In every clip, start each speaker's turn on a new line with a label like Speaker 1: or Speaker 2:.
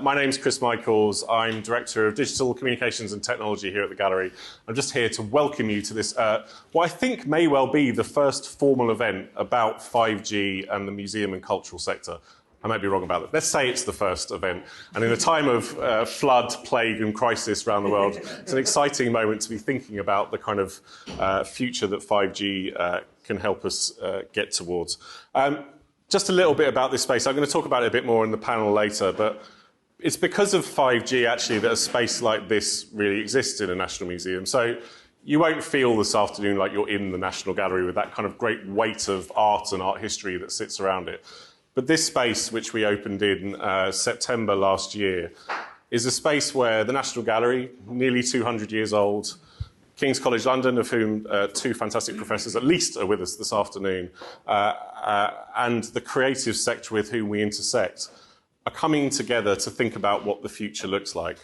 Speaker 1: My name's Chris Michaels. I'm Director of Digital Communications and Technology here at the Gallery. I'm just here to welcome you to this, what I think may well be the first formal event about 5G and the museum and cultural sector. I might be wrong about that. Let's say it's the first event. And in a time of flood, plague and crisis around the world, it's an exciting moment to be thinking about the kind of future that 5G can help us get towards. Just a little bit about this space. I'm going to talk about it a bit more in the panel later, but it's because of 5G actually that a space like this really exists in a National Museum. So you won't feel this afternoon like you're in the National Gallery with that kind of great weight of art and art history that sits around it. But this space, which we opened in September last year, is a space where the National Gallery, nearly 200 years old, King's College London, of whom two fantastic professors at least are with us this afternoon, and the creative sector with whom we intersect, are coming together to think about what the future looks like.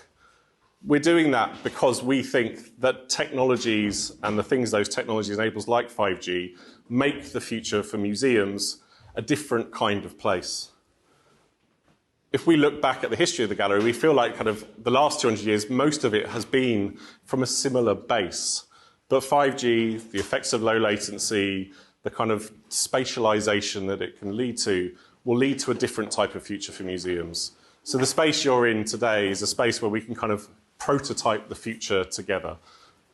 Speaker 1: We're doing that because we think that technologies and the things those technologies enables, like 5G, make the future for museums a different kind of place. If we look back at the history of the gallery, we feel like kind of the last 200 years, most of it has been from a similar base. But 5G, the effects of low latency, the kind of spatialization that it can lead to, will lead to a different type of future for museums. So the space you're in today is a space where we can kind of prototype the future together.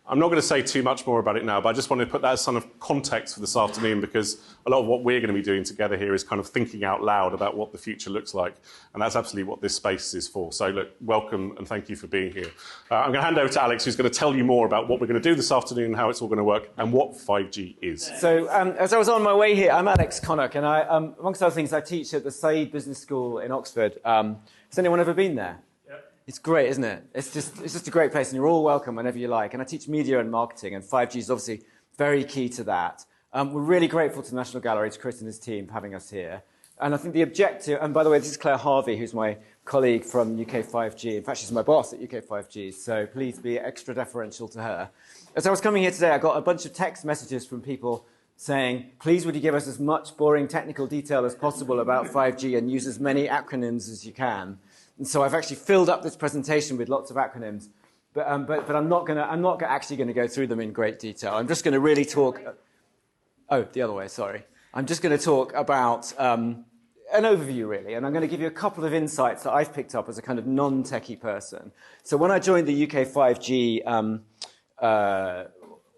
Speaker 1: I'm not going to say too much more about it now, but I just wanted to put that as kind of context for this afternoon, because a lot of what we're going to be doing together here is kind of thinking out loud about what the future looks like. And that's absolutely what this space is for. So look, welcome and thank you for being here. I'm going to hand over to Alex, who's going to tell you more about what we're going to do this afternoon, how it's all going to work, and what 5G is.
Speaker 2: So as I was on my way here, I'm Alex Connock, and I, amongst other things, I teach at the Said Business School in Oxford. Has anyone ever been there? It's great, isn't it? It's just a great place, and you're all welcome whenever you like. And I teach media and marketing, and 5G is obviously very key to that. We're really grateful to the National Gallery, to Chris and his team for having us here. And I think the objective, and by the way, this is Claire Harvey, who's my colleague from UK5G. In fact, she's my boss at UK5G, so please be extra deferential to her. As I was coming here today, I got a bunch of text messages from people saying, please would you give us as much boring technical detail as possible about 5G and use as many acronyms as you can. And so I've actually filled up this presentation with lots of acronyms, but I'm not actually going to go through them in great detail. I'm just going to really talk. The other way. Sorry. I'm just going to talk about an overview, really, and I'm going to give you a couple of insights that I've picked up as a kind of non-techie person. So when I joined the UK5G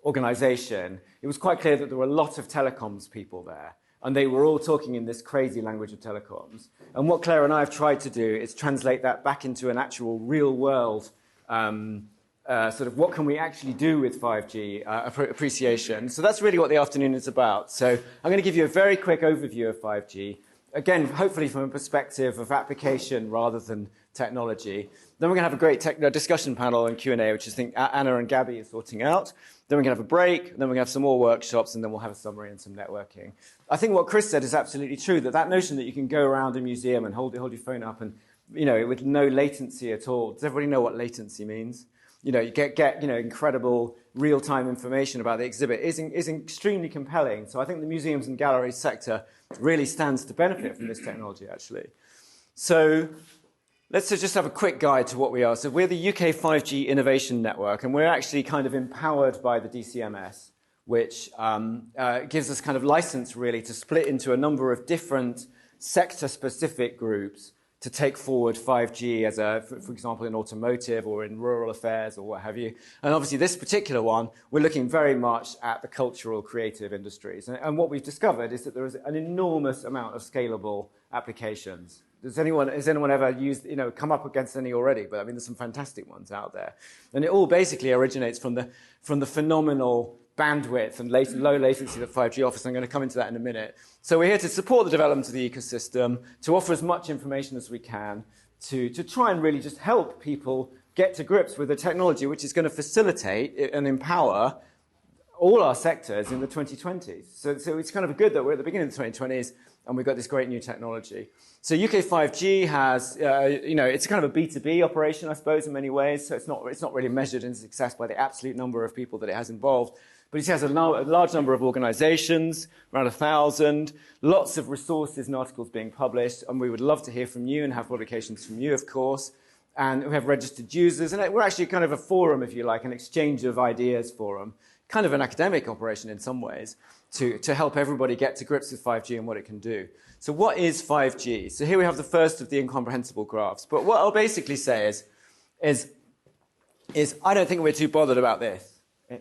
Speaker 2: organization, it was quite clear that there were a lot of telecoms people there. And they were all talking in this crazy language of telecoms. And what Claire and I have tried to do is translate that back into an actual real-world sort of what can we actually do with 5G appreciation. So that's really what the afternoon is about. So I'm going to give you a very quick overview of 5G. Again, hopefully from a perspective of application rather than technology. Then we're going to have a great discussion panel and Q&A, which I think Anna and Gabby are sorting out. Then we're going to have a break, then we're going to have some more workshops, and then we'll have a summary and some networking. I think what Chris said is absolutely true, that notion that you can go around a museum and hold your phone up and, with no latency at all. Does everybody know what latency means? You get incredible real-time information about the exhibit is extremely compelling. So I think the museums and galleries sector really stands to benefit from this technology, actually. So let's just have a quick guide to what we are. So we're the UK5G Innovation Network, and we're actually kind of empowered by the DCMS, which gives us kind of license, really, to split into a number of different sector-specific groups to take forward 5G as for example, in automotive or in rural affairs or what have you. And obviously, this particular one, we're looking very much at the cultural, creative industries. And what we've discovered is that there is an enormous amount of scalable applications. Has anyone ever come up against any already? But I mean, there's some fantastic ones out there. And it all basically originates from the phenomenal bandwidth and low latency that 5G offers. I'm going to come into that in a minute. So we're here to support the development of the ecosystem, to offer as much information as we can, to try and really just help people get to grips with the technology which is going to facilitate and empower all our sectors in the 2020s. So it's kind of good that we're at the beginning of the 2020s and we've got this great new technology. So UK5G has, it's kind of a B2B operation, I suppose, in many ways. So it's not really measured in success by the absolute number of people that it has involved. But he has a large number of organizations, around 1,000, lots of resources and articles being published, and we would love to hear from you and have publications from you, of course. And we have registered users, and we're actually kind of a forum, if you like, an exchange of ideas forum, kind of an academic operation in some ways, to help everybody get to grips with 5G and what it can do. So what is 5G? So here we have the first of the incomprehensible graphs. But what I'll basically say is I don't think we're too bothered about this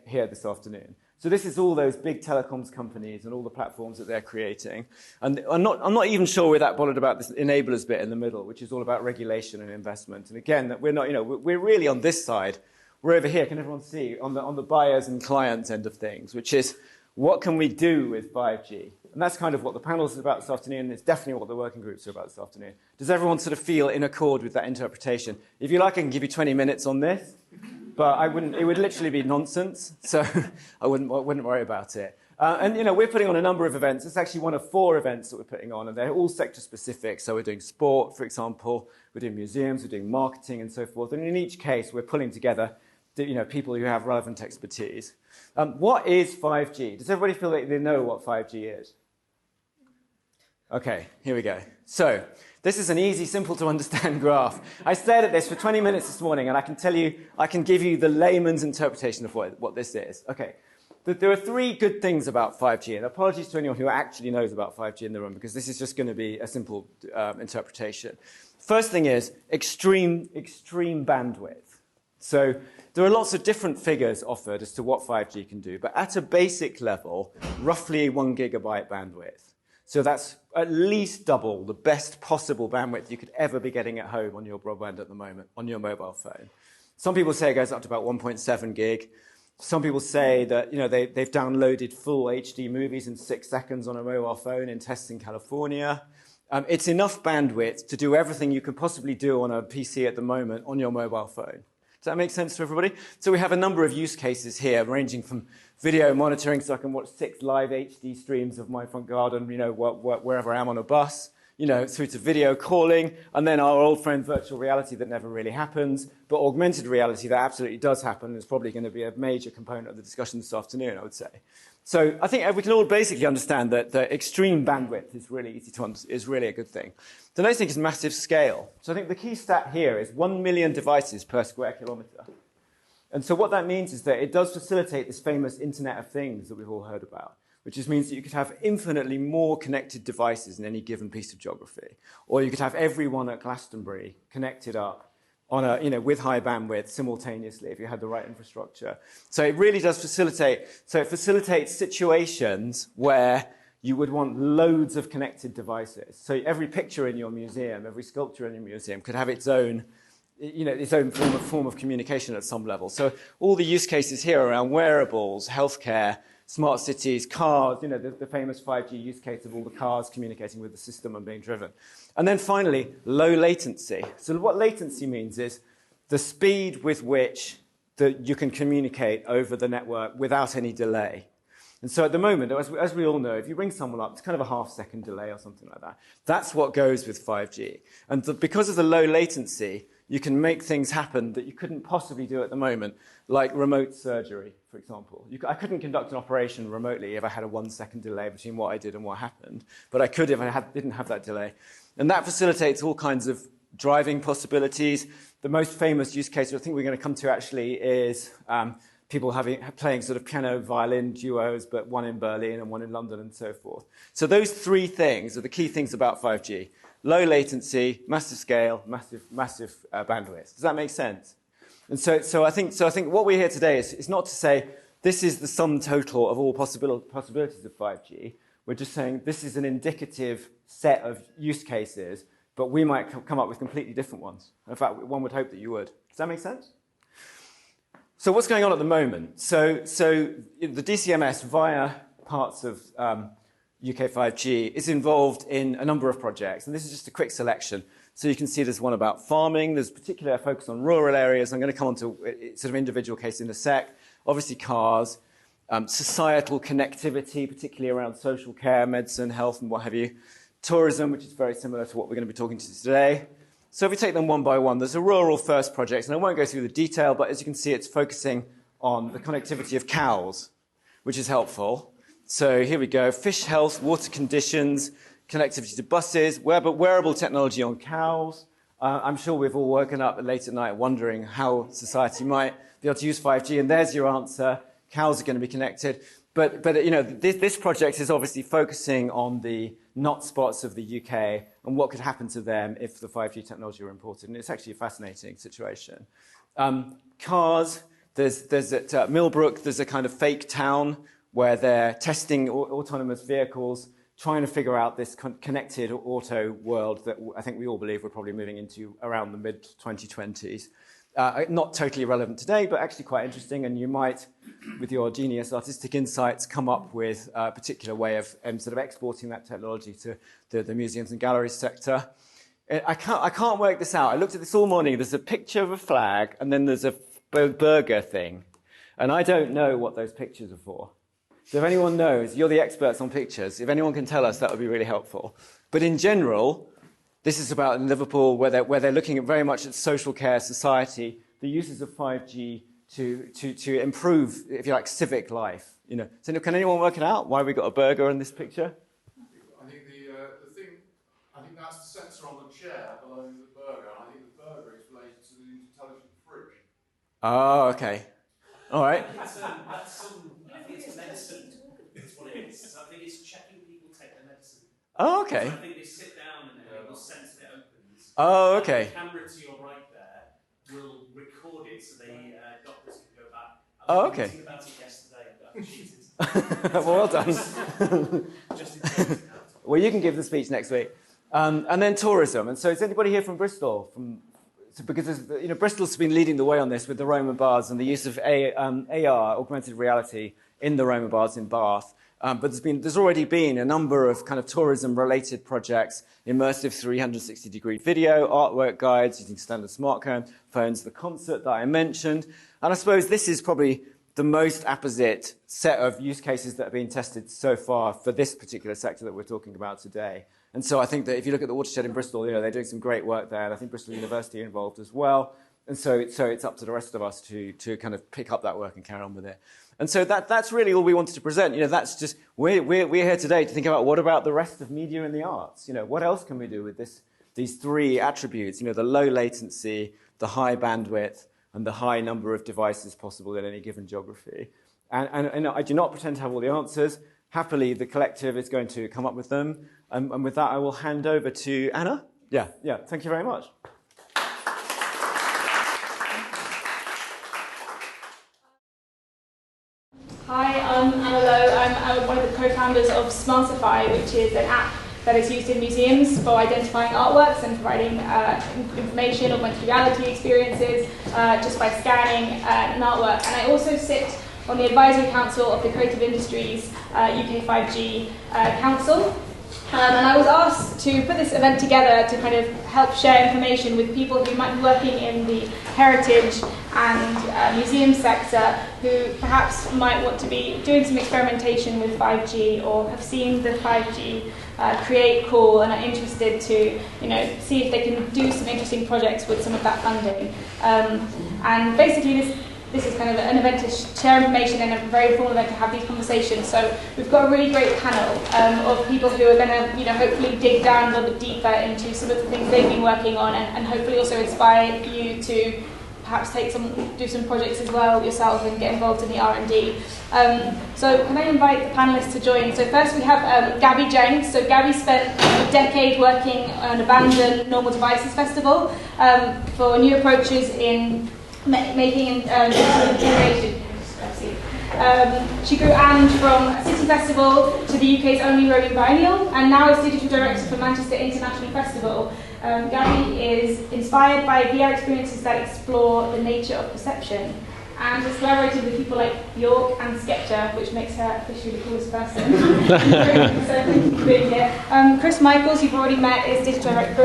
Speaker 2: here this afternoon. So this is all those big telecoms companies and all the platforms that they're creating. And I'm not even sure we're that bothered about this enablers bit in the middle, which is all about regulation and investment. And again, that we're not, we're really on this side. We're over here, can everyone see, on the buyers and clients end of things, which is what can we do with 5G? And that's kind of what the panel is about this afternoon. It's definitely what the working groups are about this afternoon. Does everyone sort of feel in accord with that interpretation? If you like, I can give you 20 minutes on this. But it would literally be nonsense, so I wouldn't worry about it. And we're putting on a number of events. It's actually one of 4 events that we're putting on, and they're all sector specific. So we're doing sport, for example, we're doing museums, we're doing marketing and so forth. And in each case, we're pulling together people who have relevant expertise. What is 5G? Does everybody feel like they know what 5G is? Okay, here we go. So this is an easy, simple to understand graph. I stared at this for 20 minutes this morning, and I can give you the layman's interpretation of what this is. Okay, there are 3 good things about 5G, and apologies to anyone who actually knows about 5G in the room, because this is just going to be a simple interpretation. First thing is extreme bandwidth. So there are lots of different figures offered as to what 5G can do, but at a basic level, roughly 1 gigabyte bandwidth. So that's at least double the best possible bandwidth you could ever be getting at home on your broadband at the moment, on your mobile phone. Some people say it goes up to about 1.7 gig. Some people say that they've downloaded full HD movies in 6 seconds on a mobile phone in tests in California. It's enough bandwidth to do everything you could possibly do on a PC at the moment on your mobile phone. Does that make sense to everybody? So we have a number of use cases here, ranging from video monitoring, so I can watch 6 live HD streams of my front garden, wherever I am on a bus, through to video calling, and then our old friend virtual reality that never really happens, but augmented reality that absolutely does happen and is probably going to be a major component of the discussion this afternoon, I would say. So I think we can all basically understand that the extreme bandwidth is really is really a good thing. The next thing is massive scale. So I think the key stat here is 1 million devices per square kilometre. And so what that means is that it does facilitate this famous Internet of Things that we've all heard about, which just means that you could have infinitely more connected devices in any given piece of geography. Or you could have everyone at Glastonbury connected up on with high bandwidth simultaneously if you had the right infrastructure. So it really does facilitate. So it facilitates situations where you would want loads of connected devices. So every picture in your museum, every sculpture in your museum could have its own form of communication at some level. So all the use cases here around wearables, healthcare, smart cities, cars, the famous 5G use case of all the cars communicating with the system and being driven. And then finally, low latency. So what latency means is the speed with which you can communicate over the network without any delay. And so at the moment, as we all know, if you ring someone up, it's kind of a half-second delay or something like that. That's what goes with 5G. And because of the low latency, you can make things happen that you couldn't possibly do at the moment, like remote surgery, for example. I couldn't conduct an operation remotely if I had a 1-second delay between what I did and what happened, but I could if I didn't have that delay. And that facilitates all kinds of driving possibilities. The most famous use case I think we're going to come to actually is people playing sort of piano-violin duos, but one in Berlin and one in London and so forth. So those 3 things are the key things about 5G. Low latency, massive scale, massive bandwidth. Does that make sense? And so I think what we're here today is not to say this is the sum total of all possibilities of 5G. We're just saying this is an indicative set of use cases, but we might come up with completely different ones. In fact, one would hope that you would. Does that make sense? So what's going on at the moment? So the DCMS, via parts of UK5G, is involved in a number of projects. And this is just a quick selection. So you can see there's one about farming. There's particular focus on rural areas. I'm going to come on to sort of individual case in a sec. Obviously cars, societal connectivity, particularly around social care, medicine, health, and what have you. Tourism, which is very similar to what we're going to be talking to today. So if we take them one by one, there's a rural first project, and I won't go through the detail, but as you can see, it's focusing on the connectivity of cows, which is helpful. So here we go, fish health, water conditions, connectivity to buses, wearable technology on cows. I'm sure we've all woken up late at night wondering how society might be able to use 5G, and there's your answer. Cows are going to be connected. But this project is obviously focusing on the not spots of the UK and what could happen to them if the 5G technology were imported. And it's actually a fascinating situation. Cars, there's at Millbrook, there's a kind of fake town where they're testing autonomous vehicles, trying to figure out this connected auto world that I think we all believe we're probably moving into around the mid-2020s. Not totally relevant today, but actually quite interesting, and you might, with your genius artistic insights, come up with a particular way of sort of exporting that technology to the museums and galleries sector. I can't work this out. I looked at this all morning. There's a picture of a flag, and then there's a burger thing, and I don't know what those pictures are for. So if anyone knows, you're the experts on pictures. If anyone can tell us, that would be really helpful. But in general, this is about in Liverpool, where they're looking at very much at social care, society, the uses of 5G to improve, if you like, civic life. So can anyone work it out? Why we got a burger in this picture?
Speaker 3: I think I think that's the sensor on the chair below the burger. I think the burger is related to the intelligent fridge.
Speaker 2: Oh, okay. All right.
Speaker 4: I think it's medicine. That's what it is. So I think it's checking people take their medicine.
Speaker 2: Oh, okay.
Speaker 4: So I think they sit down and it will sense that it opens.
Speaker 2: Oh, okay.
Speaker 4: And the camera to your right there will record it so the doctors can go back.
Speaker 2: Oh, okay.
Speaker 4: I was thinking about it yesterday, but I cheated.
Speaker 2: Well done.
Speaker 4: Just in case.
Speaker 2: Well, you can give the speech next week. And then tourism. And so is anybody here from Bristol? Because Bristol's been leading the way on this with the Roma bars and the use of AR, augmented reality, in the Roma bars in Bath. But there's already been a number of kind of tourism-related projects, immersive 360-degree video, artwork guides using standard smartphones, the concert that I mentioned. And I suppose this is probably the most apposite set of use cases that have been tested so far for this particular sector that we're talking about today. And so I think that if you look at the watershed in Bristol, they're doing some great work there, and I think Bristol University are involved as well. And so it's up to the rest of us to kind of pick up that work and carry on with it. And so that's really all we wanted to present. That's just we're here today to think about what about the rest of media and the arts. What else can we do with these three attributes? The low latency, the high bandwidth, and the high number of devices possible in any given geography. And I do not pretend to have all the answers. Happily, the collective is going to come up with them. And with that, I will hand over to Anna. Yeah. Thank you very much.
Speaker 5: Hi, I'm Anna Lowe. I'm one of the co-founders of Smartify, which is an app that is used in museums for identifying artworks and providing information, augmented reality experiences just by scanning an artwork. And I also sit on the advisory council of the Creative Industries UK5G Council. And I was asked to put this event together to kind of help share information with people who might be working in the heritage and museum sector who perhaps might want to be doing some experimentation with 5G or have seen the 5G create cool and are interested to see if they can do some interesting projects with some of that funding. And basically this is kind of an event to share information and a very informal event to have these conversations. So we've got a really great panel of people who are going to, hopefully dig down a little bit deeper into some of the things they've been working on, and hopefully also inspire you to perhaps do some projects as well yourself and get involved in the R&D. So can I invite the panelists to join? So first we have Gabby Jenks. So Gabby spent a decade working on Abandoned Normal Devices Festival for new approaches in making curation. She grew AND from a city festival to the UK's only roaming biennial, and now is digital director for Manchester International Festival. Gabby is inspired by VR experiences that explore the nature of perception, and has collaborated with people like Bjork and Skepta, which makes her officially the coolest person. So thank you for being here. Chris Michaels, you've already met, is Director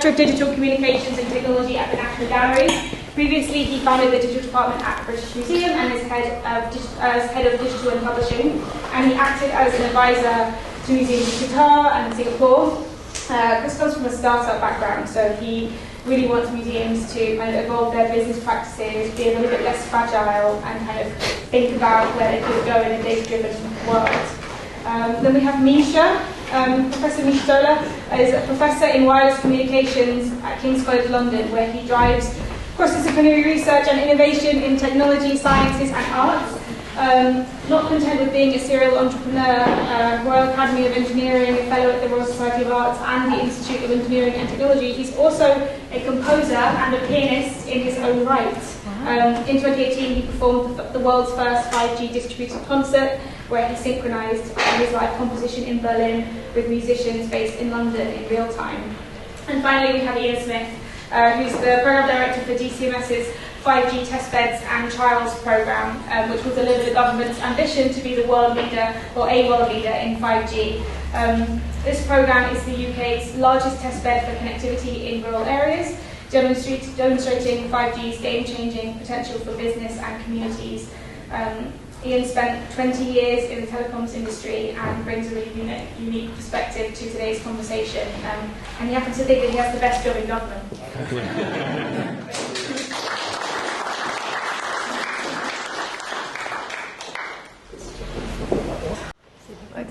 Speaker 5: of Digital Communications and Technology at the National Gallery. Previously, he founded the digital department at the British Museum and is head of digital and publishing. And he acted as an advisor to museums in Qatar and Singapore. Chris comes from a startup background, so he really wants museums to kind of evolve their business practices, be a little bit less fragile, and kind of think about where they could go in a data-driven world. Then we have Misha. Professor Misha Zola is a professor in wireless communications at King's College London, where he drives cross-disciplinary research and innovation in technology, sciences and arts. Not content with being a serial entrepreneur, Royal Academy of Engineering, a fellow at the Royal Society of Arts and the Institute of Engineering and Technology, he's also a composer and a pianist in his own right. In 2018, he performed the world's first 5G distributed concert, where he synchronized his live composition in Berlin with musicians based in London in real time. And finally, we have Ian Smith, who's the program director for DCMS's 5G testbeds and trials program, which will deliver the government's ambition to be the world leader, or a world leader, in 5G. This program is the UK's largest testbed for connectivity in rural areas, demonstrating 5G's game-changing potential for business and communities. Ian spent 20 years in the telecoms industry and brings a really unique perspective to today's conversation. And he happens to think that he has the best job in government.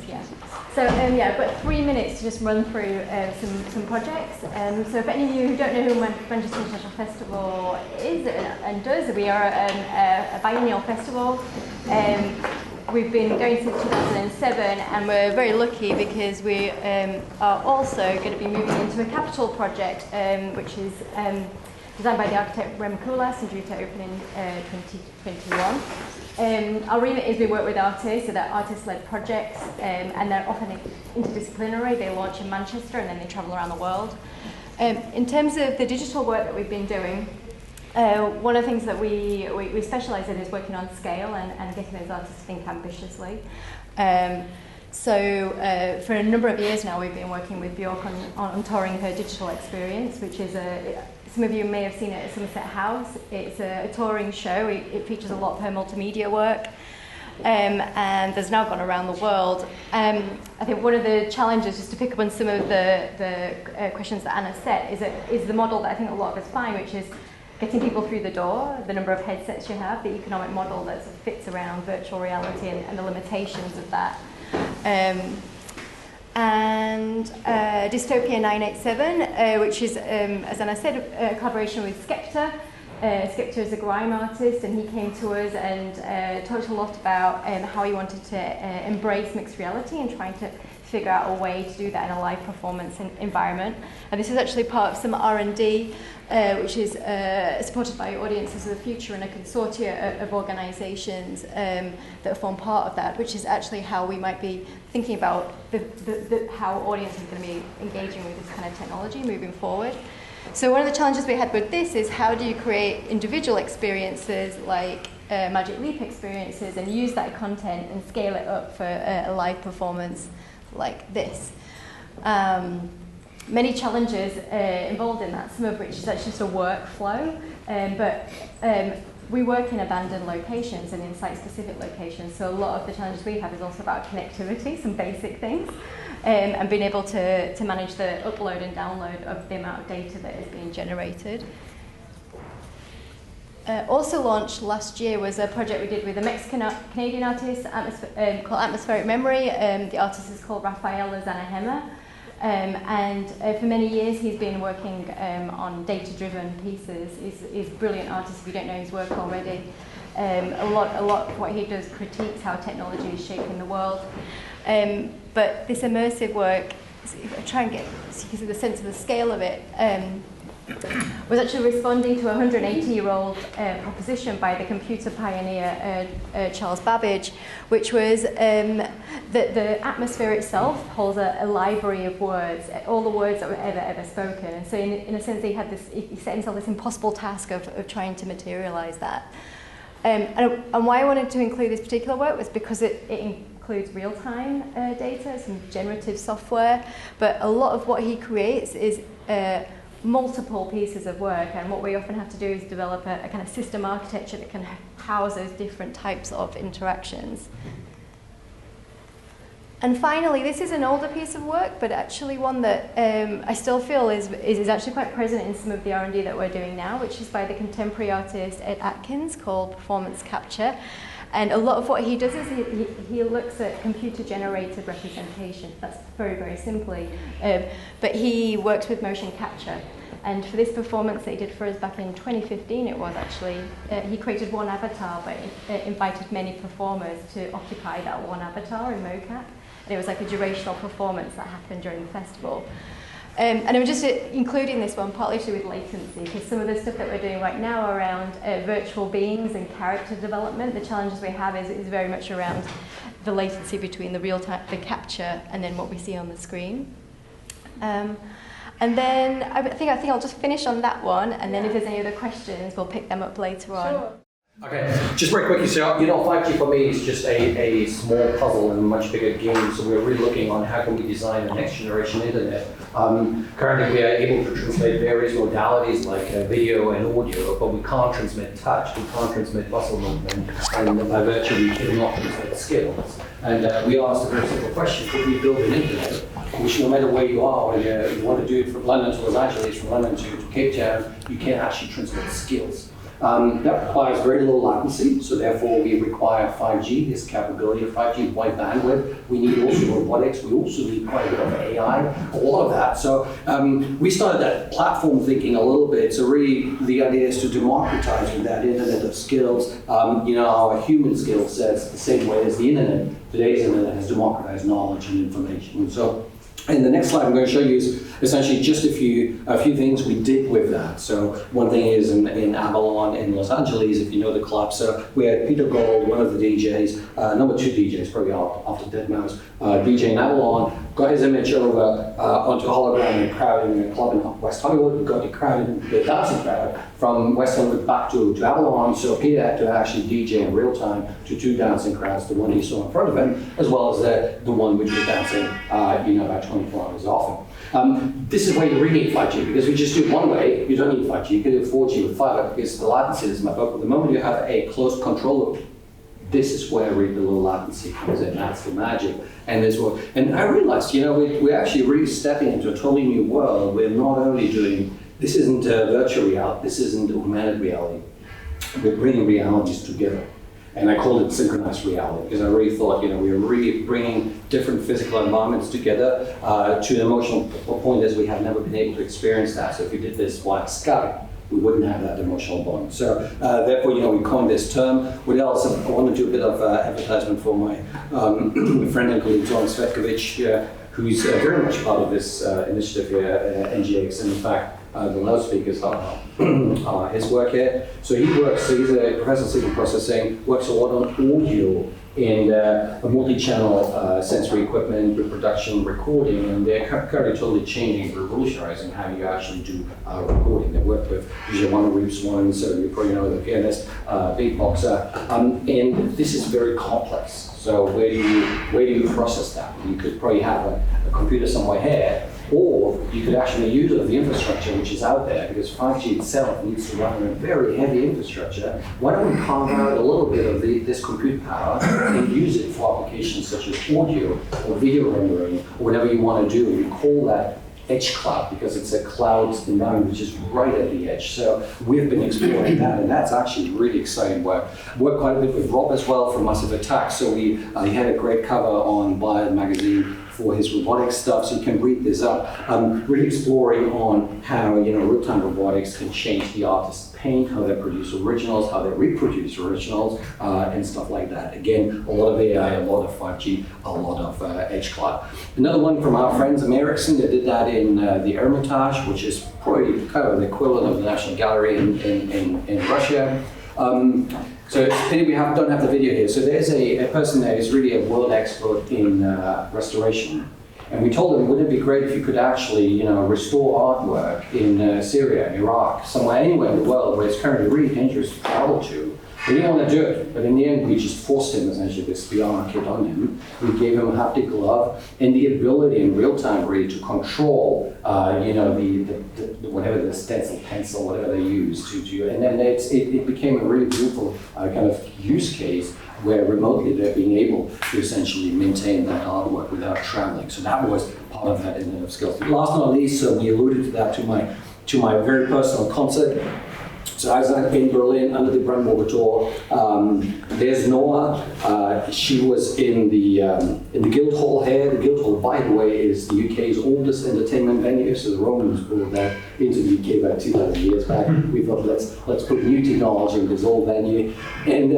Speaker 6: Yeah. So I've got 3 minutes to just run through some projects. So if any of you who don't know who Manchester International Festival is and does, we are a biennial festival. We've been going since 2007, and we're very lucky because we are also going to be moving into a capital project, which is designed by the architect Rem Koolhaas and due to open in 2021. Our remit is we work with artists, so they're artist-led projects, and they're often interdisciplinary. They launch in Manchester and then they travel around the world. In terms of the digital work that we've been doing, one of the things that we specialise in is working on scale and getting those artists to think ambitiously. So for a number of years now, we've been working with Bjork on touring her digital experience, which is some of you may have seen it at Somerset House. It's a touring show. It features a lot of her multimedia work, and there's now gone around the world. I think one of the challenges, just to pick up on some of the questions that Anna set, is the model that I think a lot of us find, which is getting people through the door, the number of headsets you have, the economic model that sort of fits around virtual reality and the limitations of that. Dystopia 987, which is, as Anna said, a collaboration with Skepta. Skepta is a grime artist, and he came to us and talked a lot about how he wanted to embrace mixed reality and trying to figure out a way to do that in a live performance environment. And this is actually part of some R&D, which is supported by Audiences of the Future and a consortia of organisations that form part of that, which is actually how we might be thinking about how audiences are going to be engaging with this kind of technology moving forward. So one of the challenges we had with this is how do you create individual experiences like Magic Leap experiences and use that content and scale it up for a live performance like this. Many challenges involved in that, some of which is actually just a workflow, but we work in abandoned locations and in site-specific locations, so a lot of the challenges we have is also about connectivity, some basic things, and being able to manage the upload and download of the amount of data that is being generated. Also launched last year was a project we did with a Mexican-Canadian artist called Atmospheric Memory. The artist is called Rafael Zanahema. And for many years he's been working on data-driven pieces. He's a brilliant artist if you don't know his work already. A lot of what he does critiques how technology is shaping the world. But this immersive work, try and get so you can see the sense of the scale of it, was actually responding to a 180-year-old proposition by the computer pioneer Charles Babbage, which was that the atmosphere itself holds a library of words, all the words that were ever spoken. And so in a sense, he set himself this impossible task of trying to materialize that. And why I wanted to include this particular work was because it includes real-time data, some generative software, but a lot of what he creates is multiple pieces of work, and what we often have to do is develop a kind of system architecture that can house those different types of interactions. And finally, this is an older piece of work, but actually one that I still feel is actually quite present in some of the R&D that we're doing now, which is by the contemporary artist Ed Atkins, called Performance Capture. And a lot of what he does is he looks at computer-generated representation. That's very, very simply. But he works with motion capture. And for this performance that he did for us back in 2015, it was actually, he created one avatar, but invited many performers to occupy that one avatar in mocap. And it was like a durational performance that happened during the festival. And I'm just including this one partly to do with latency, because some of the stuff that we're doing right now around virtual beings and character development, the challenges we have is very much around the latency between the real-time, the capture, and then what we see on the screen. And then I think I'll just finish on that one, and then if there's any other questions, we'll pick them up later on.
Speaker 5: Sure.
Speaker 7: Okay, just very quickly, so 5G for me is just a small puzzle in a much bigger game, so we're really looking on how can we design the next generation internet. Currently we are able to translate various modalities like video and audio, but we can't transmit touch, we can't transmit muscle movement, and by virtue we cannot transmit skills. And we asked a very simple question: could we build an internet which, no matter where you are, whether you want to do it from London to Los Angeles, from London to Cape Town, you can actually transmit skills. That requires very low latency, so therefore we require 5G, this capability of 5G, wide bandwidth. We need also robotics, we also need quite a bit of AI, a lot of that. So we started that platform thinking a little bit, so really the idea is to democratize that internet of skills, our human skill sets the same way as the internet. Today's internet has democratized knowledge and information. So and the next slide I'm going to show you is essentially just a few things we did with that. So one thing is in Avalon in Los Angeles, if you know the club, so we had Peter Gold, one of the DJs, number 2 DJs, probably after Deadmau5, DJ in Avalon, got his image over onto a hologram in a crowd in a club in West Hollywood. We got the dancing crowd from West Hollywood back to Avalon, so Peter had to actually DJ in real time to 2 dancing crowds, the one he saw in front of him, as well as the one which was dancing about 24 hours often. This is why you really need 5G, because if you just do it one way, you don't need 5G. You can do 4G with fiber, because the latency is my book. But the moment you have a close control loop, this is where really the low latency comes in. That's the magic. And I realized, we're actually really stepping into a totally new world. We're not only doing, this isn't virtual reality, this isn't augmented reality. We're bringing realities together. And I called it synchronized reality, because I really thought, we are really bringing different physical environments together to an emotional point as we have never been able to experience that. So if we did this via Skype, we wouldn't have that emotional bond. So therefore, we coined this term. What else? I want to do a bit of advertisement for my friend and colleague, John Svetkovic, who's very much part of this initiative here, NGX, and in fact, the loudspeakers are his work here. So he's a professor of signal processing, works a lot on audio in a multi-channel sensory equipment, reproduction, recording, and they're currently totally changing, revolutionizing how you actually do recording. They work with Giovanni Reeves one, so you probably know the pianist, beatboxer, and this is very complex. So where do you process that? You could probably have a computer somewhere here, or you could actually use the infrastructure which is out there, because 5G itself needs to run on a very heavy infrastructure. Why don't we carve out a little bit of this compute power and use it for applications such as audio or video rendering, or whatever you want to do. We call that edge cloud, because it's a cloud environment which is right at the edge. So we've been exploring that, and that's actually really exciting work. Worked quite a bit with Rob as well from Massive Attack. So he had a great cover on Wired magazine for his robotics stuff, so you can read this up. Really exploring on how real-time robotics can change the artist's paint, how they produce originals, how they reproduce originals, and stuff like that. Again, a lot of AI, a lot of 5G, a lot of edge cloud. Another one from our friends, Ericsson, they did that in the Hermitage, which is probably kind of the equivalent of the National Gallery in Russia. So it's a pity we don't have the video here. So there's a person there who's really a world expert in restoration. And we told them, wouldn't it be great if you could actually, restore artwork in Syria, Iraq, anywhere in the world where it's currently really dangerous to travel to. We didn't want to do it, but in the end, we just forced him essentially this VR kit on him. We gave him a haptic glove and the ability in real time really to control, whatever the stencil, pencil, whatever they use to, and then it became a really beautiful kind of use case where remotely they're being able to essentially maintain that artwork without traveling. So that was part of that in of skills. Last but not least, so we alluded to that to my very personal concert. So I was in Berlin under the Brandenburger Tor. There's Noah. She was in the Guildhall here. The Guildhall, by the way, is the UK's oldest entertainment venue. So the Romans brought that into the UK about 2,000 years back. We thought let's put new technology in this old venue, and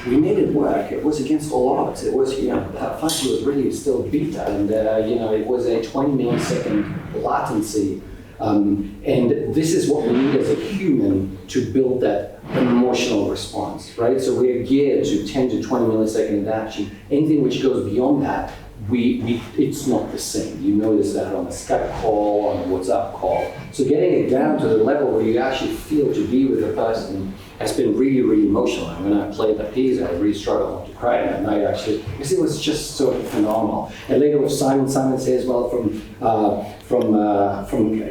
Speaker 7: we made it work. It was against all odds. It was that 5G was really still beta, and it was a 20 millisecond latency. And this is what we need as a human to build that emotional response, right? So we're geared to 10 to 20 millisecond adaptation. Anything which goes beyond that, it's not the same. You notice that on a Skype call, on a WhatsApp call. So getting it down to the level where you actually feel to be with a person has been really, really emotional. And when I played that piece, I really struggled to cry that night, actually, because it was just so phenomenal. And later with Simon says, well, from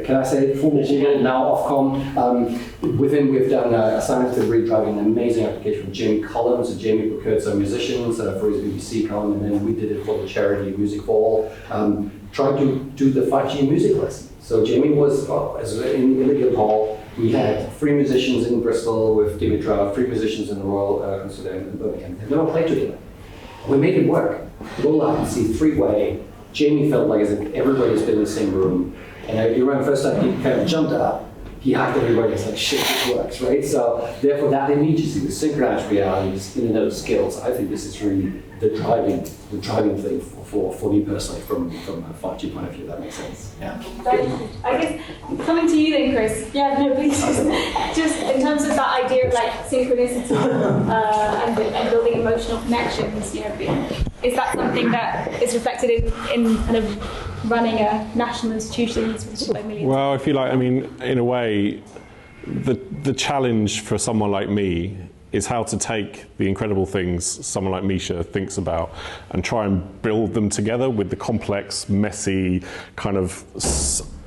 Speaker 7: can I say it? Former Google, now Ofcom. With him, we've done assignments to really driving an amazing application from Jamie Collins. So Jamie procured some musicians for his BBC column, and then we did it for the charity Music for All, trying to do the 5G music lesson. So Jamie was in the Guildhall. We had 3 musicians in Bristol with Dimitra, 3 musicians in the Royal Conservatorium in Birmingham. They've never played together. We made it work. Low latency, 3-way. Jamie felt like as if everybody's been in the same room. And you remember the first time he kind of jumped up, he hacked everybody. It's like, shit, this works, right? So therefore that immediacy, the synchronized reality, just in and out of skills, I think this is really the driving thing for me personally from a 5G point of view. That makes sense. Yeah.
Speaker 5: I guess coming to you then, Chris. Yeah, no, please. Just in terms of that idea of like synchronicity and building emotional connections, is that something that is reflected in kind of running a national institution with like millions?
Speaker 1: Well, if you like, I mean, in a way, the challenge for someone like me is how to take the incredible things someone like Misha thinks about and try and build them together with the complex, messy, kind of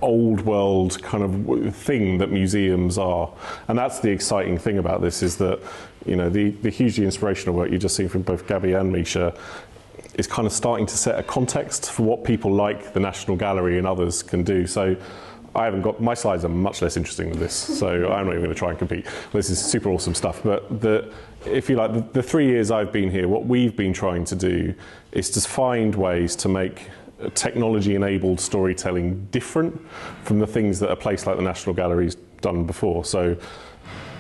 Speaker 1: old world kind of thing that museums are. And that's the exciting thing about this, is that, the hugely inspirational work you've just seen from both Gabby and Misha is kind of starting to set a context for what people like the National Gallery and others can do. So I haven't got, my slides are much less interesting than this, so I'm not even going to try and compete. This is super awesome stuff, but if you like, the 3 years I've been here, what we've been trying to do is to find ways to make technology-enabled storytelling different from the things that a place like the National Gallery's done before. So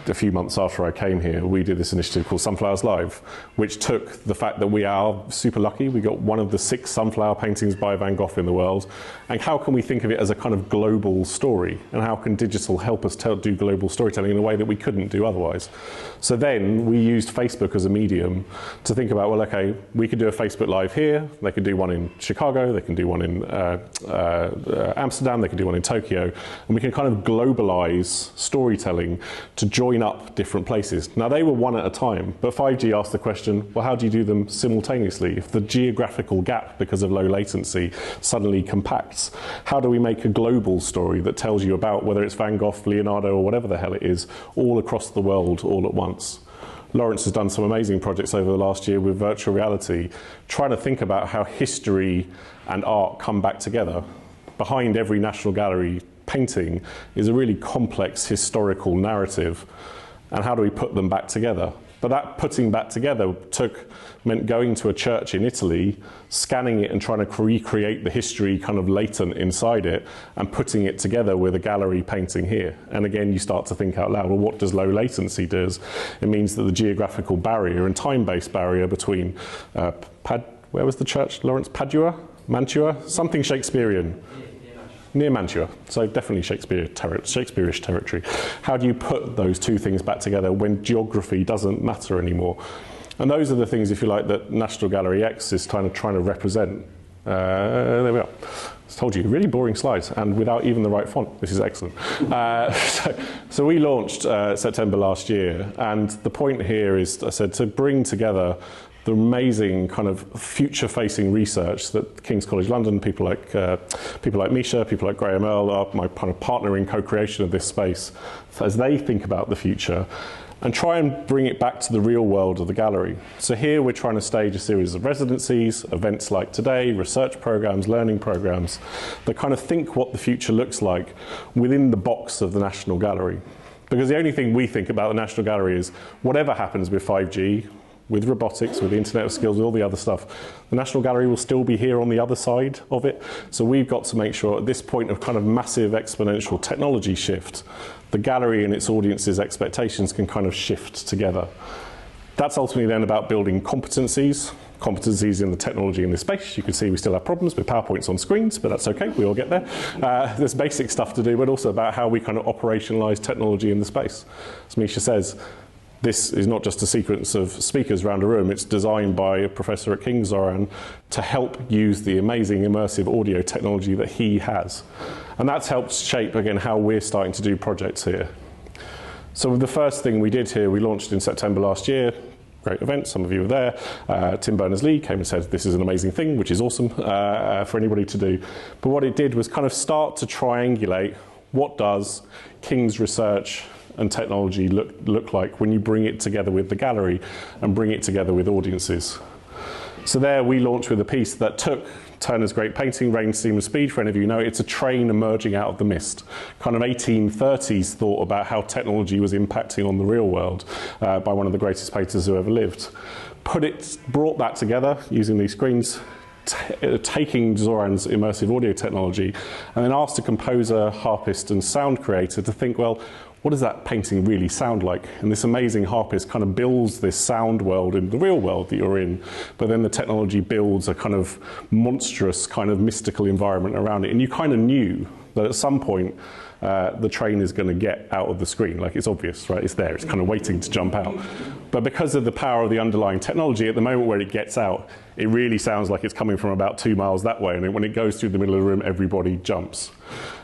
Speaker 1: a few months after I came here, we did this initiative called Sunflowers Live, which took the fact that we are super lucky. We got one of the 6 sunflower paintings by Van Gogh in the world. And how can we think of it as a kind of global story? And how can digital help us do global storytelling in a way that we couldn't do otherwise? So then we used Facebook as a medium to think about, well, okay, we could do a Facebook Live here. They could do one in Chicago. They can do one in Amsterdam. They could do one in Tokyo. And we can kind of globalize storytelling to join up different places. Now, they were one at a time, but 5G asked the question, well, how do you do them simultaneously? If the geographical gap, because of low latency, suddenly compacts, how do we make a global story that tells you about whether it's Van Gogh, Leonardo, or whatever the hell it is, all across the world, all at once? Lawrence has done some amazing projects over the last year with virtual reality, trying to think about how history and art come back together. Behind every National Gallery painting is a really complex historical narrative, and how do we put them back together? But that putting back together meant going to a church in Italy, scanning it and trying to recreate the history kind of latent inside it, and putting it together with a gallery painting here. And again, you start to think out loud, well, what does low latency do? It means that the geographical barrier and time-based barrier between, where was the church, Lawrence? Padua? Mantua? Something Shakespearean. Near Mantua, so definitely Shakespeareish territory. How do you put those two things back together when geography doesn't matter anymore? And those are the things, if you like, that National Gallery X is kind of trying to represent. There we are. I told you, really boring slides, and without even the right font. This is excellent. So we launched September last year, and the point here is, I said, to bring together the amazing kind of future-facing research that King's College London, people like Misha, people like Graham Earl are my kind of partner in co-creation of this space. So as they think about the future, and try and bring it back to the real world of the gallery. So here we're trying to stage a series of residencies, events like today, research programs, learning programs, that kind of think what the future looks like within the box of the National Gallery. Because the only thing we think about the National Gallery is whatever happens with 5G, with robotics, with the Internet of Skills, with all the other stuff, the National Gallery will still be here on the other side of it. So we've got to make sure at this point of kind of massive exponential technology shift, the gallery and its audience's expectations can kind of shift together. That's ultimately then about building competencies in the technology in this space. You can see we still have problems with PowerPoints on screens, but that's okay, we all get there. There's basic stuff to do, but also about how we kind of operationalize technology in the space. As Misha says, this is not just a sequence of speakers around a room, it's designed by a professor at King's, Zoran, to help use the amazing immersive audio technology that he has. And that's helped shape, again, how we're starting to do projects here. So the first thing we did here, we launched in September last year, great event, some of you were there. Tim Berners-Lee came and said, this is an amazing thing, which is awesome for anybody to do. But what it did was kind of start to triangulate what does King's research and technology look like when you bring it together with the gallery and bring it together with audiences. So there we launched with a piece that took Turner's great painting, Rain, Steam and Speed. For any of you who know, it's a train emerging out of the mist. Kind of 1830s thought about how technology was impacting on the real world by one of the greatest painters who ever lived. Brought that together using these screens, taking Zoran's immersive audio technology, and then asked a composer, harpist and sound creator to think, well, what does that painting really sound like? And this amazing harpist kind of builds this sound world in the real world that you're in, but then the technology builds a kind of monstrous, kind of mystical environment around it. And you kind of knew that at some point the train is going to get out of the screen. Like, it's obvious, right? It's there, it's kind of waiting to jump out. But because of the power of the underlying technology, at the moment where it gets out, it really sounds like it's coming from about 2 miles that way. And then when it goes through the middle of the room, everybody jumps.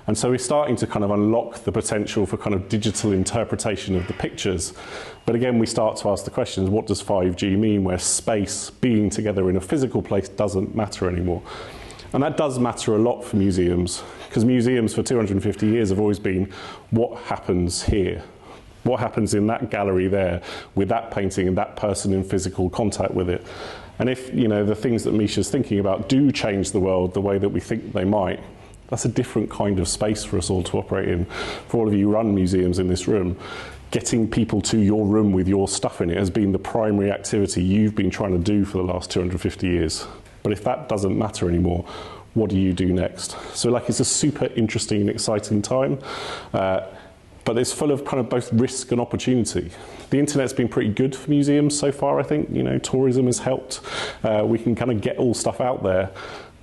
Speaker 1: And so we're starting to kind of unlock the potential for kind of digital interpretation of the pictures. But again, we start to ask the questions, what does 5G mean, where space, being together in a physical place, doesn't matter anymore? And that does matter a lot for museums, because museums for 250 years have always been, what happens here? What happens in that gallery there with that painting and that person in physical contact with it? And if, you know, the things that Misha's thinking about do change the world the way that we think they might, that's a different kind of space for us all to operate in. For all of you who run museums in this room, getting people to your room with your stuff in it has been the primary activity you've been trying to do for the last 250 years. But if that doesn't matter anymore, what do you do next? So like, it's a super interesting and exciting time, but it's full of kind of both risk and opportunity. The internet's been pretty good for museums so far, I think. You know, tourism has helped. We can kind of get all stuff out there.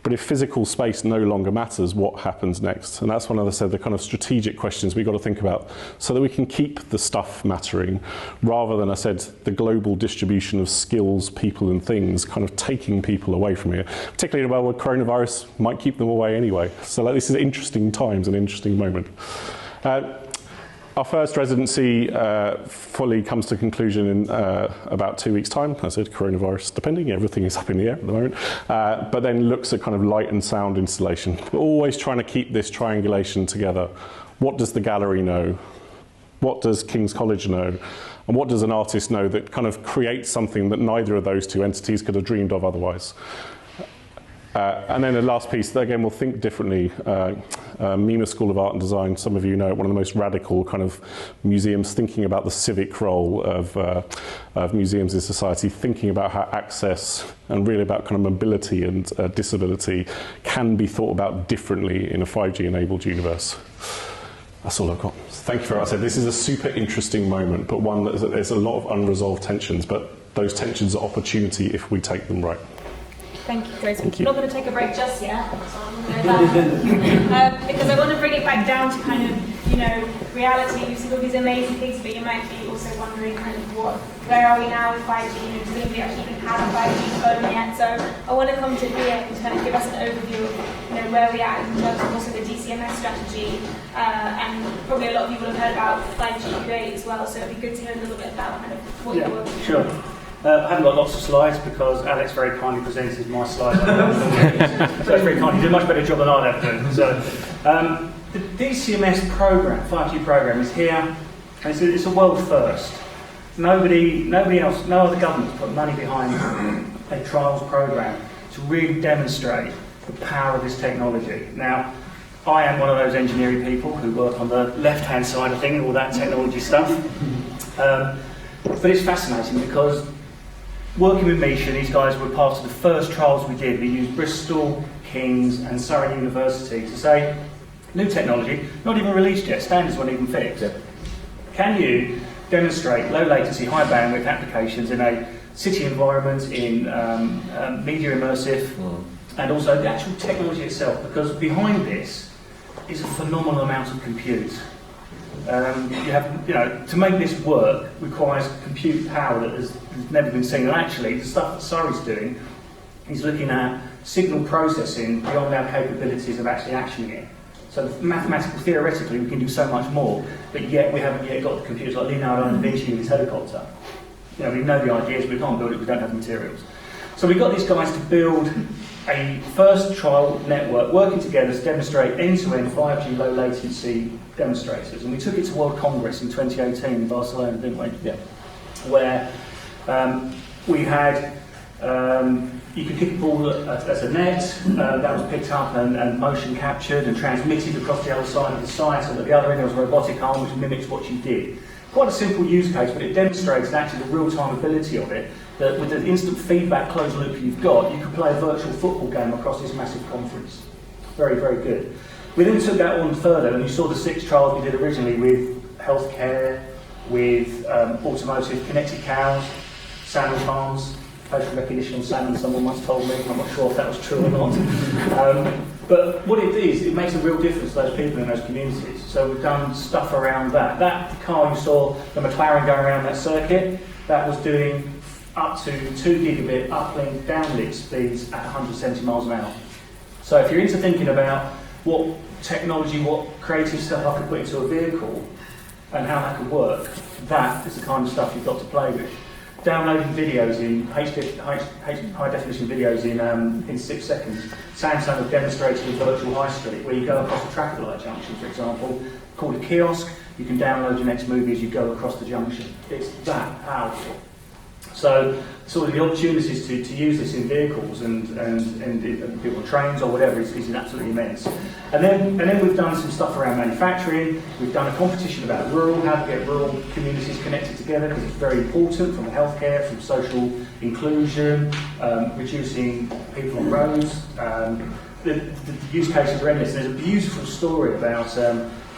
Speaker 1: But if physical space no longer matters, what happens next? And that's one of the kind of strategic questions we've got to think about so that we can keep the stuff mattering rather than, I said, the global distribution of skills, people and things kind of taking people away from here, particularly in a world where coronavirus might keep them away anyway. So like, this is interesting times, an interesting moment. Our first residency fully comes to conclusion in about 2 weeks' time. I said coronavirus depending, everything is up in the air at the moment. But then looks at kind of light and sound installation. We're always trying to keep this triangulation together. What does the gallery know? What does King's College know? And what does an artist know that kind of creates something that neither of those two entities could have dreamed of otherwise? And then the last piece, that again, we'll think differently. Mima School of Art and Design, some of you know, one of the most radical kind of museums, thinking about the civic role of museums in society, thinking about how access and really about kind of mobility and disability can be thought about differently in a 5G-enabled universe. That's all I've got. Thank you very much. This is a super interesting moment, but one that there's a lot of unresolved tensions, but those tensions are opportunity if we take them right.
Speaker 5: Thank you, guys.
Speaker 1: Thank you.
Speaker 5: I'm not going to take a break just yet, so I'm going to go back. Because I want to bring it back down to kind of, you know, reality. You've seen all these amazing things, but you might be also wondering kind of where are we now with 5G? You know, does anybody actually even have a 5G phone yet? So I want to come to Ria and kind of give us an overview of, you know, where we're at in terms of also the DCMS strategy. And probably a lot of you will have heard about 5G Innovate as well, so it'd be good to hear a little bit about kind of what you're working on.
Speaker 4: Sure. I haven't got lots of slides because Alex very kindly presented my slides. So it's very kind. He did a much better job than I'd ever done. So the DCMS program, 5G program, is here, and it's a world first. nobody else, no other government's put money behind a trials program to really demonstrate the power of this technology. Now, I am one of those engineering people who work on the left-hand side of things, all that technology stuff. But it's fascinating because working with Misha, these guys were part of the first trials we did. We used Bristol, King's and Surrey University to say, new technology, not even released yet, standards weren't even fixed. Yeah. Can you demonstrate low latency, high bandwidth applications in a city environment, in media immersive, and also the actual technology itself? Because behind this is a phenomenal amount of compute. To make this work requires compute power that has never been seen. And actually, the stuff that Surrey's doing is looking at signal processing beyond our capabilities of actually actioning it. So mathematically, theoretically, we can do so much more, but yet we haven't yet got the computers like Leonardo da Vinci with his helicopter. We know the ideas, but we can't build it, we don't have the materials. So we got these guys to build a first trial network working together to demonstrate end-to-end 5G low latency demonstrators. And we took it to World Congress in 2018 in Barcelona, didn't we? Yeah. Where we had, you could kick a ball as a net, that was picked up and motion captured and transmitted across the other side of the site, and at the other end there was a robotic arm which mimics what you did. Quite a simple use case, but it demonstrates actually the real-time ability of it, that with the instant feedback closed loop you've got, you can play a virtual football game across this massive conference. Very, very good. We then took that on further, and you saw the 6 trials we did originally with healthcare, with automotive, connected cows, salmon farms, facial recognition on salmon, someone once told me. I'm not sure if that was true or not. But what it is, it makes a real difference to those people in those communities. So we've done stuff around that. That car you saw, the McLaren going around that circuit, that was doing up to 2 gigabit uplink, downlink speeds at 170 miles an hour. So if you're into thinking about what technology, what creative stuff I could put into a vehicle and how that could work, that is the kind of stuff you've got to play with. Downloading videos in high definition videos in 6 seconds. Samsung have demonstrated in virtual high street where you go across a traffic light junction, for example, called a kiosk. You can download your next movie as you go across the junction. It's that powerful. So sort of the opportunities to use this in vehicles and people on trains or whatever is absolutely immense. And then we've done some stuff around manufacturing. We've done a competition about how to get rural communities connected together, because it's very important from healthcare, from social inclusion, reducing people on roads. The use cases are endless. There's a beautiful story about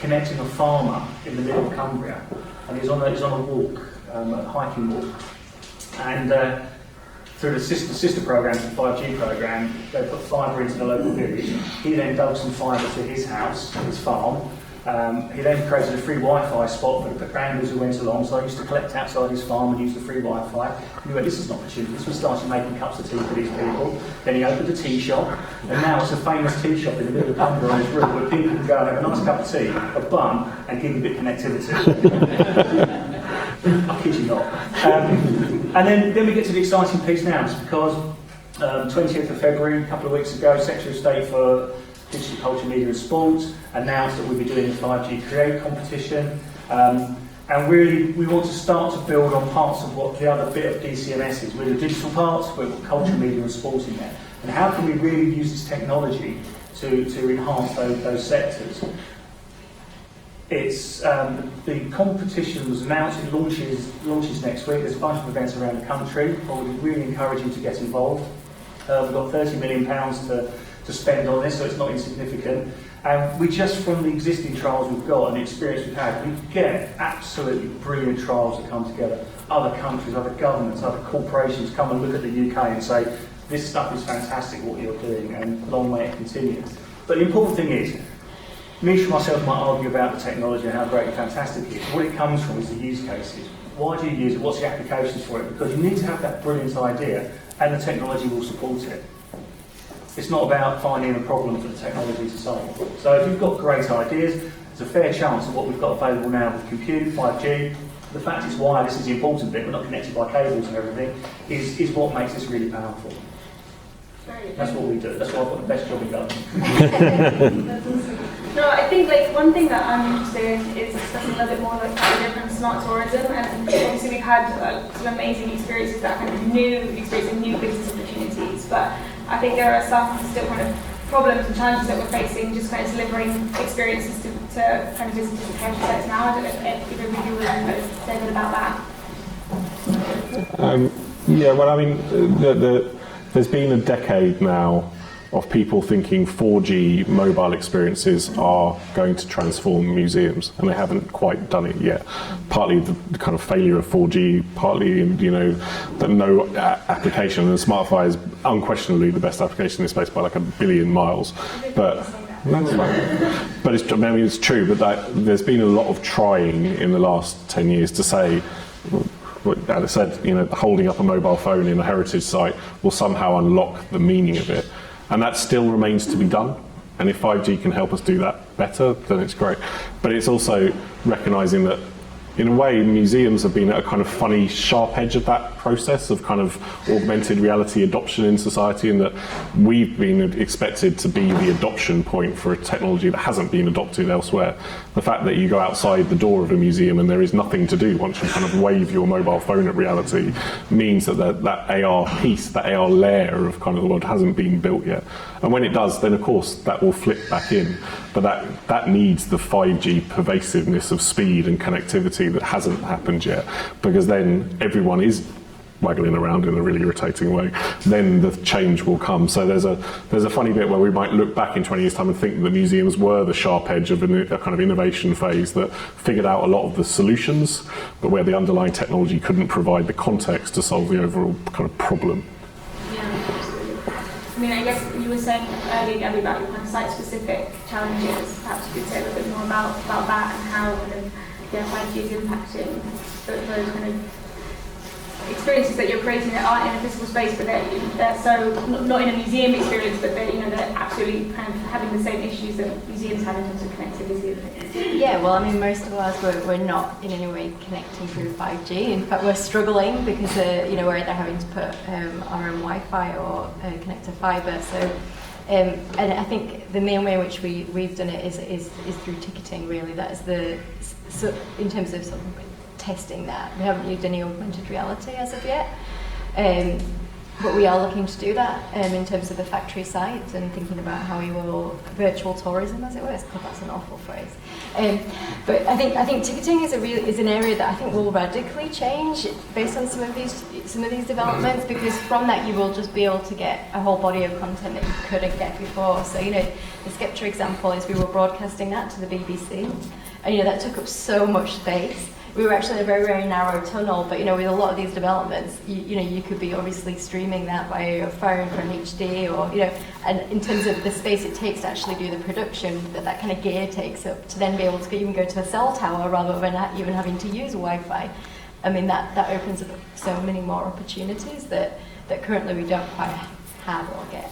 Speaker 4: connecting a farmer in the middle of Cumbria, and he's on a walk, a hiking walk. And through the sister programs, the 5G program, they put fibre into the local village. He then dug some fibre to his house, his farm. He then created a free Wi-Fi spot for the families who went along. So I used to collect outside his farm and use the free Wi-Fi. And he went, this is an opportunity. This was starting making cups of tea for these people. Then he opened a tea shop, and now it's a famous tea shop in the middle of Cumbria on his roof where people can go and have a nice cup of tea, a bun, and gigabit connectivity. I kid you not. And then we get to the exciting piece now, because 20th of February, a couple of weeks ago, Secretary of State for Digital Culture, Media and Sport announced that we'll be doing a 5G Create competition. And really, we want to start to build on parts of what the other bit of DCMS is. We're the digital parts, we've got culture, media and sport in there. And how can we really use this technology to enhance those sectors? It's the competition was announced. It launches next week. There's a bunch of events around the country. I would really encourage you to get involved. We've got £30 million to spend on this, so it's not insignificant. And we just, from the existing trials we've got and the experience we've had, we get absolutely brilliant trials that come together. Other countries, other governments, other corporations come and look at the UK and say, this stuff is fantastic what you're doing, and long may it continue. But the important thing is, Misha and myself might argue about the technology and how great and fantastic it is. What it comes from is the use cases. Why do you use it? What's the applications for it? Because you need to have that brilliant idea, and the technology will support it. It's not about finding a problem for the technology to solve. So if you've got great ideas, there's a fair chance of what we've got available now with compute, 5G. The fact it's wireless is the important bit. We're not connected by cables and everything. Is what makes this really powerful. That's what we do. That's why I've got the best job in government.
Speaker 8: No, I think
Speaker 5: think like one thing that I'm interested in is discussing a little bit more like the different smart tourism, and obviously we've had some amazing experiences that kind of new experience and new business opportunities, but I think there are some still kind of problems and challenges that we're facing just kind of delivering experiences to kind of visitors and heritage sites now. I don't know if either of you would say a bit about that.
Speaker 1: Yeah, well, I mean, there's been a decade now of people thinking 4G mobile experiences are going to transform museums, and they haven't quite done it yet. Partly the kind of failure of 4G, partly, you know, the no application, and Smartify is unquestionably the best application in this space by like 1 billion miles. But that's fine. But it's, I mean, it's true, but there's been a lot of trying in the last 10 years to say, what Alice said, you know, holding up a mobile phone in a heritage site will somehow unlock the meaning of it. And that still remains to be done. And if 5G can help us do that better, then it's great. But it's also recognising that, in a way, museums have been at a kind of funny, sharp edge of that process of kind of augmented reality adoption in society, and that we've been expected to be the adoption point for a technology that hasn't been adopted elsewhere. The fact that you go outside the door of a museum and there is nothing to do once you kind of wave your mobile phone at reality means that that AR piece, that AR layer of kind of the world hasn't been built yet. And when it does, then of course that will flip back in. But that needs the 5G pervasiveness of speed and connectivity that hasn't happened yet, because then everyone is waggling around in a really irritating way, then the change will come. So there's a funny bit where we might look back in 20 years' time and think that museums were the sharp edge of a kind of innovation phase that figured out a lot of the solutions, but where the underlying technology couldn't provide the context to solve the overall kind of problem.
Speaker 5: Yeah, absolutely. I mean, I guess you were saying earlier, Gabby, about your kind of site-specific challenges. Perhaps you could say a little bit more about that and how kind of 5G is impacting those kind of experiences that you're creating that aren't in a physical space, but they're so not in a museum experience, but they're absolutely kind of having the same issues that museums have in terms of connectivity.
Speaker 6: Yeah, well, I mean, most of us we're not in any way connecting through 5G. In fact, we're struggling because you know, we're either having to put our own Wi-Fi or connect to fibre. So. And I think the main way in which we've done it is through ticketing, really. That is so in terms of sort of testing that. We haven't used any augmented reality as of yet, but we are looking to do that in terms of the factory sites and thinking about how we will virtual tourism, as it were. That's an awful phrase. But I think ticketing is an area that I think will radically change based on some of these developments, because from that you will just be able to get a whole body of content that you couldn't get before. So, you know, the Skepta example is we were broadcasting that to the BBC, and you know that took up so much space. We were actually in a very, very narrow tunnel, but you know, with a lot of these developments, you know, you could be obviously streaming that via your phone from HD, or you know, and in terms of the space it takes to actually do the production, that kind of gear takes up to then be able to even go to a cell tower rather than even having to use Wi-Fi. I mean, that opens up so many more opportunities that currently we don't quite have or get.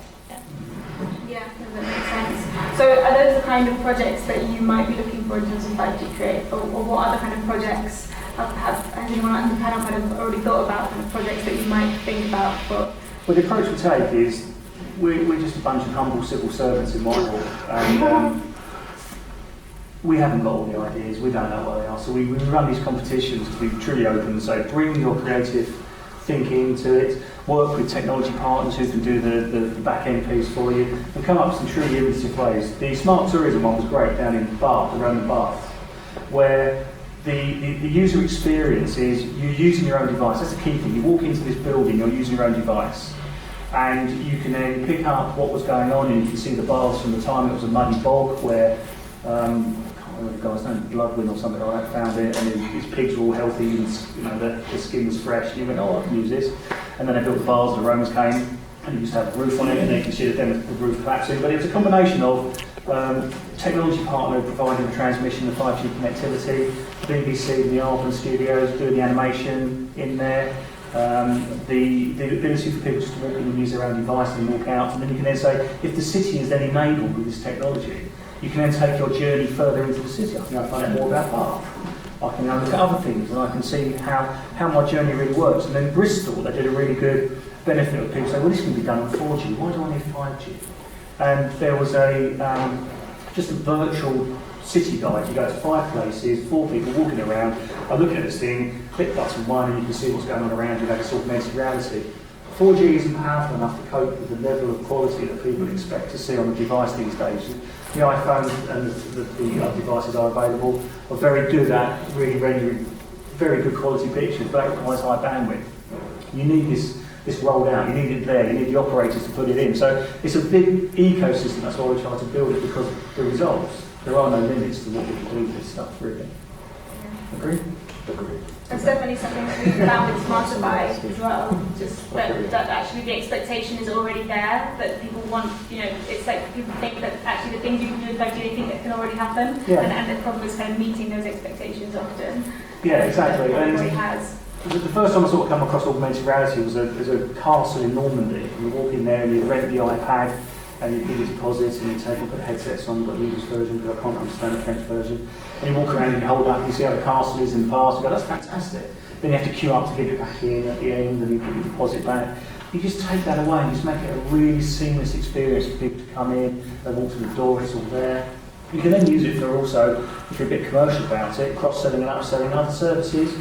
Speaker 5: Yeah, that makes sense. So are those the kind of projects that you might be looking for in terms of 5G Create, or what other kind of projects has anyone on the panel kind of already thought about, kind of projects that you might think about? Well,
Speaker 4: the approach we take is we're just a bunch of humble civil servants in Whitehall, and we haven't got all the ideas, we don't know what they are, so we run these competitions to be truly open and say, bring your creative thinking to it, work with technology partners who can do the back-end piece for you, and come up with some truly innovative ways. The smart tourism one was great down in Bath, around the Bath, where the user experience is you're using your own device. That's the key thing. You walk into this building, you're using your own device, and you can then pick up what was going on, and you can see the baths from the time it was a muddy bog where the guy's name, Bloodwin or something like that, found it, and his pigs were all healthy, and you know, the skin was fresh, and you went, oh, I can use this. And then they built the baths, the Romans came, and you used to have a roof on it, and then you can see the roof collapsing. But it was a combination of technology partner providing the transmission of 5G connectivity, BBC and the Arden studios doing the animation in there, the ability for people just to walk in and use their own device and walk out, and then you can then say, if the city is then enabled with this technology, you can then take your journey further into the city. I can go find out more about Bath. I can look at other things, and I can see how my journey really works. And then Bristol, they did a really good benefit of people saying, well, this can be done on 4G, why do I need 5G? And there was just a virtual city guide. You go to 5 places, 4 people walking around. I'm looking at this thing, click button 1, and you can see what's going on around you. That's augmented reality. 4G isn't powerful enough to cope with the level of quality that people expect to see on the device these days. The iPhone and the other devices are available are very good at really rendering very good quality pictures, but that requires high bandwidth. You need this rolled out, you need it there, you need the operators to put it in. So it's a big ecosystem, that's why we try to build it, because the results, there are no limits to what we can do with this stuff, really. Agree? Agree.
Speaker 5: That's definitely something that we found with Smartify as well, just that actually the expectation is already there, that people want, it's like people think that actually the things you can do with 5G, they think that can already happen, and the problem is kind of meeting those expectations often.
Speaker 4: Yeah, exactly.
Speaker 5: That everybody has.
Speaker 4: The first time I sort of come across augmented reality was a castle in Normandy. You walk in there and you rent the iPad and you do your deposits and you take and put headsets on, you've got the English version because I can't understand the French version. And you walk around and you hold up and you see how the castle is in the past, you go, that's fantastic. Then you have to queue up to get it back in at the end and you put your deposit back. You just take that away and just make it a really seamless experience for people to come in, they walk to the door, it's all there. You can then use it for also, if you're a bit commercial about it, cross-selling and upselling other services.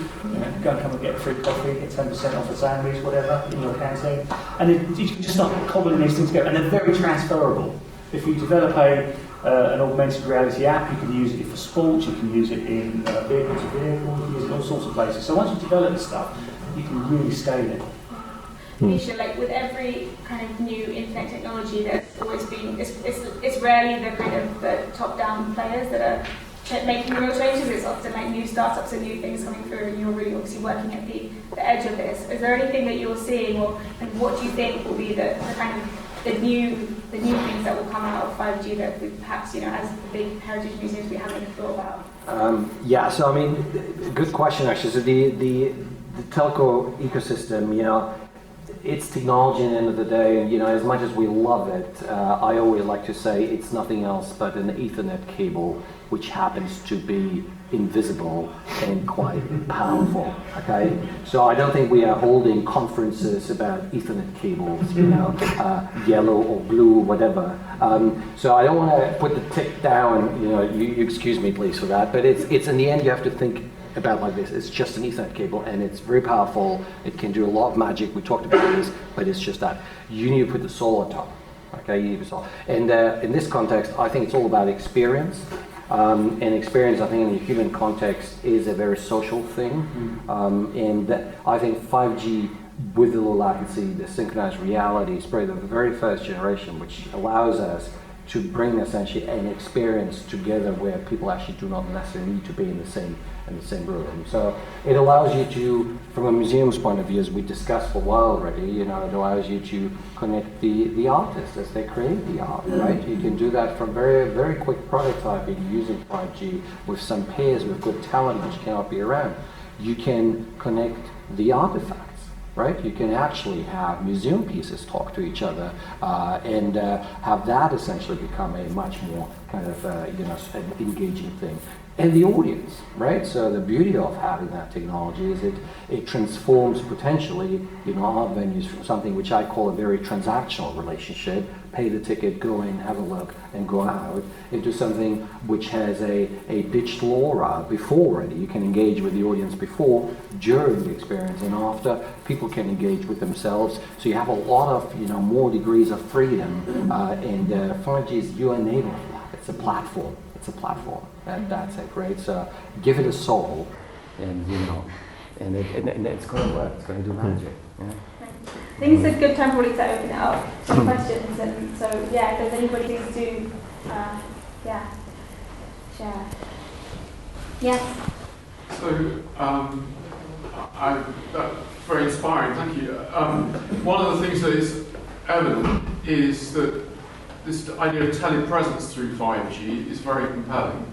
Speaker 4: Go and come and get a free coffee, get 10% off a sandwich, whatever, in your canteen. And you can just start cobbling these things together, and they're very transferable. If you develop an augmented reality app, you can use it for sports, you can use it in vehicle to vehicle, you can use it in all sorts of places. So once you develop this stuff, you can really scale it.
Speaker 5: Nisha, like with every kind of new internet technology, there's always been, it's rarely the kind of the top-down players that are making real changes. It's often like new startups and new things coming through, and you're really obviously working at the edge of this. Is there anything that you're seeing, or and what do you think will be the kind of the new things that will come out of 5G that we perhaps, as big heritage museums, we haven't thought about?
Speaker 7: Yeah, so I mean, good question actually. So the telco ecosystem, it's technology at the end of the day, as much as we love it, I always like to say it's nothing else but an Ethernet cable which happens to be invisible and quite powerful, okay? So I don't think we are holding conferences about Ethernet cables, yellow or blue, whatever. So I don't want to put the tick down, you excuse me please for that, but it's in the end you have to think about like this. It's just an Ethernet cable and it's very powerful. It can do a lot of magic. We talked about this, but it's just that. You need to put the soul on top. Okay, you need the soul. And in this context, I think it's all about experience. And experience, I think, in the human context is a very social thing. And I think 5G with the low latency, the synchronized reality is probably the very first generation which allows us to bring essentially an experience together where people actually do not necessarily need to be in the same room. So it allows you to, from a museum's point of view, as we discussed for a while already, it allows you to connect the artists as they create the art, right? You can do that from very, very quick prototyping using 5G with some pairs with good talent which cannot be around. You can connect the artifacts. Right? You can actually have museum pieces talk to each other and have that essentially become a much more kind of an engaging thing. And the audience, right? So the beauty of having that technology is it transforms potentially, art venues from something which I call a very transactional relationship, pay the ticket, go in, have a look, and go out, into something which has a digital aura before already. You can engage with the audience before, during the experience, and after. People can engage with themselves. So you have a lot of, more degrees of freedom, and 5G is you enable that. It's a platform. That's it, right? So give it a soul, and and it's going to work. It's going to do magic. Yeah.
Speaker 5: I think it's a good time probably to open it up to questions, and so if there's anybody who's to, share. Yes.
Speaker 3: So that's very inspiring. Thank you. One of the things that is evident is that this idea of telepresence through 5G is very compelling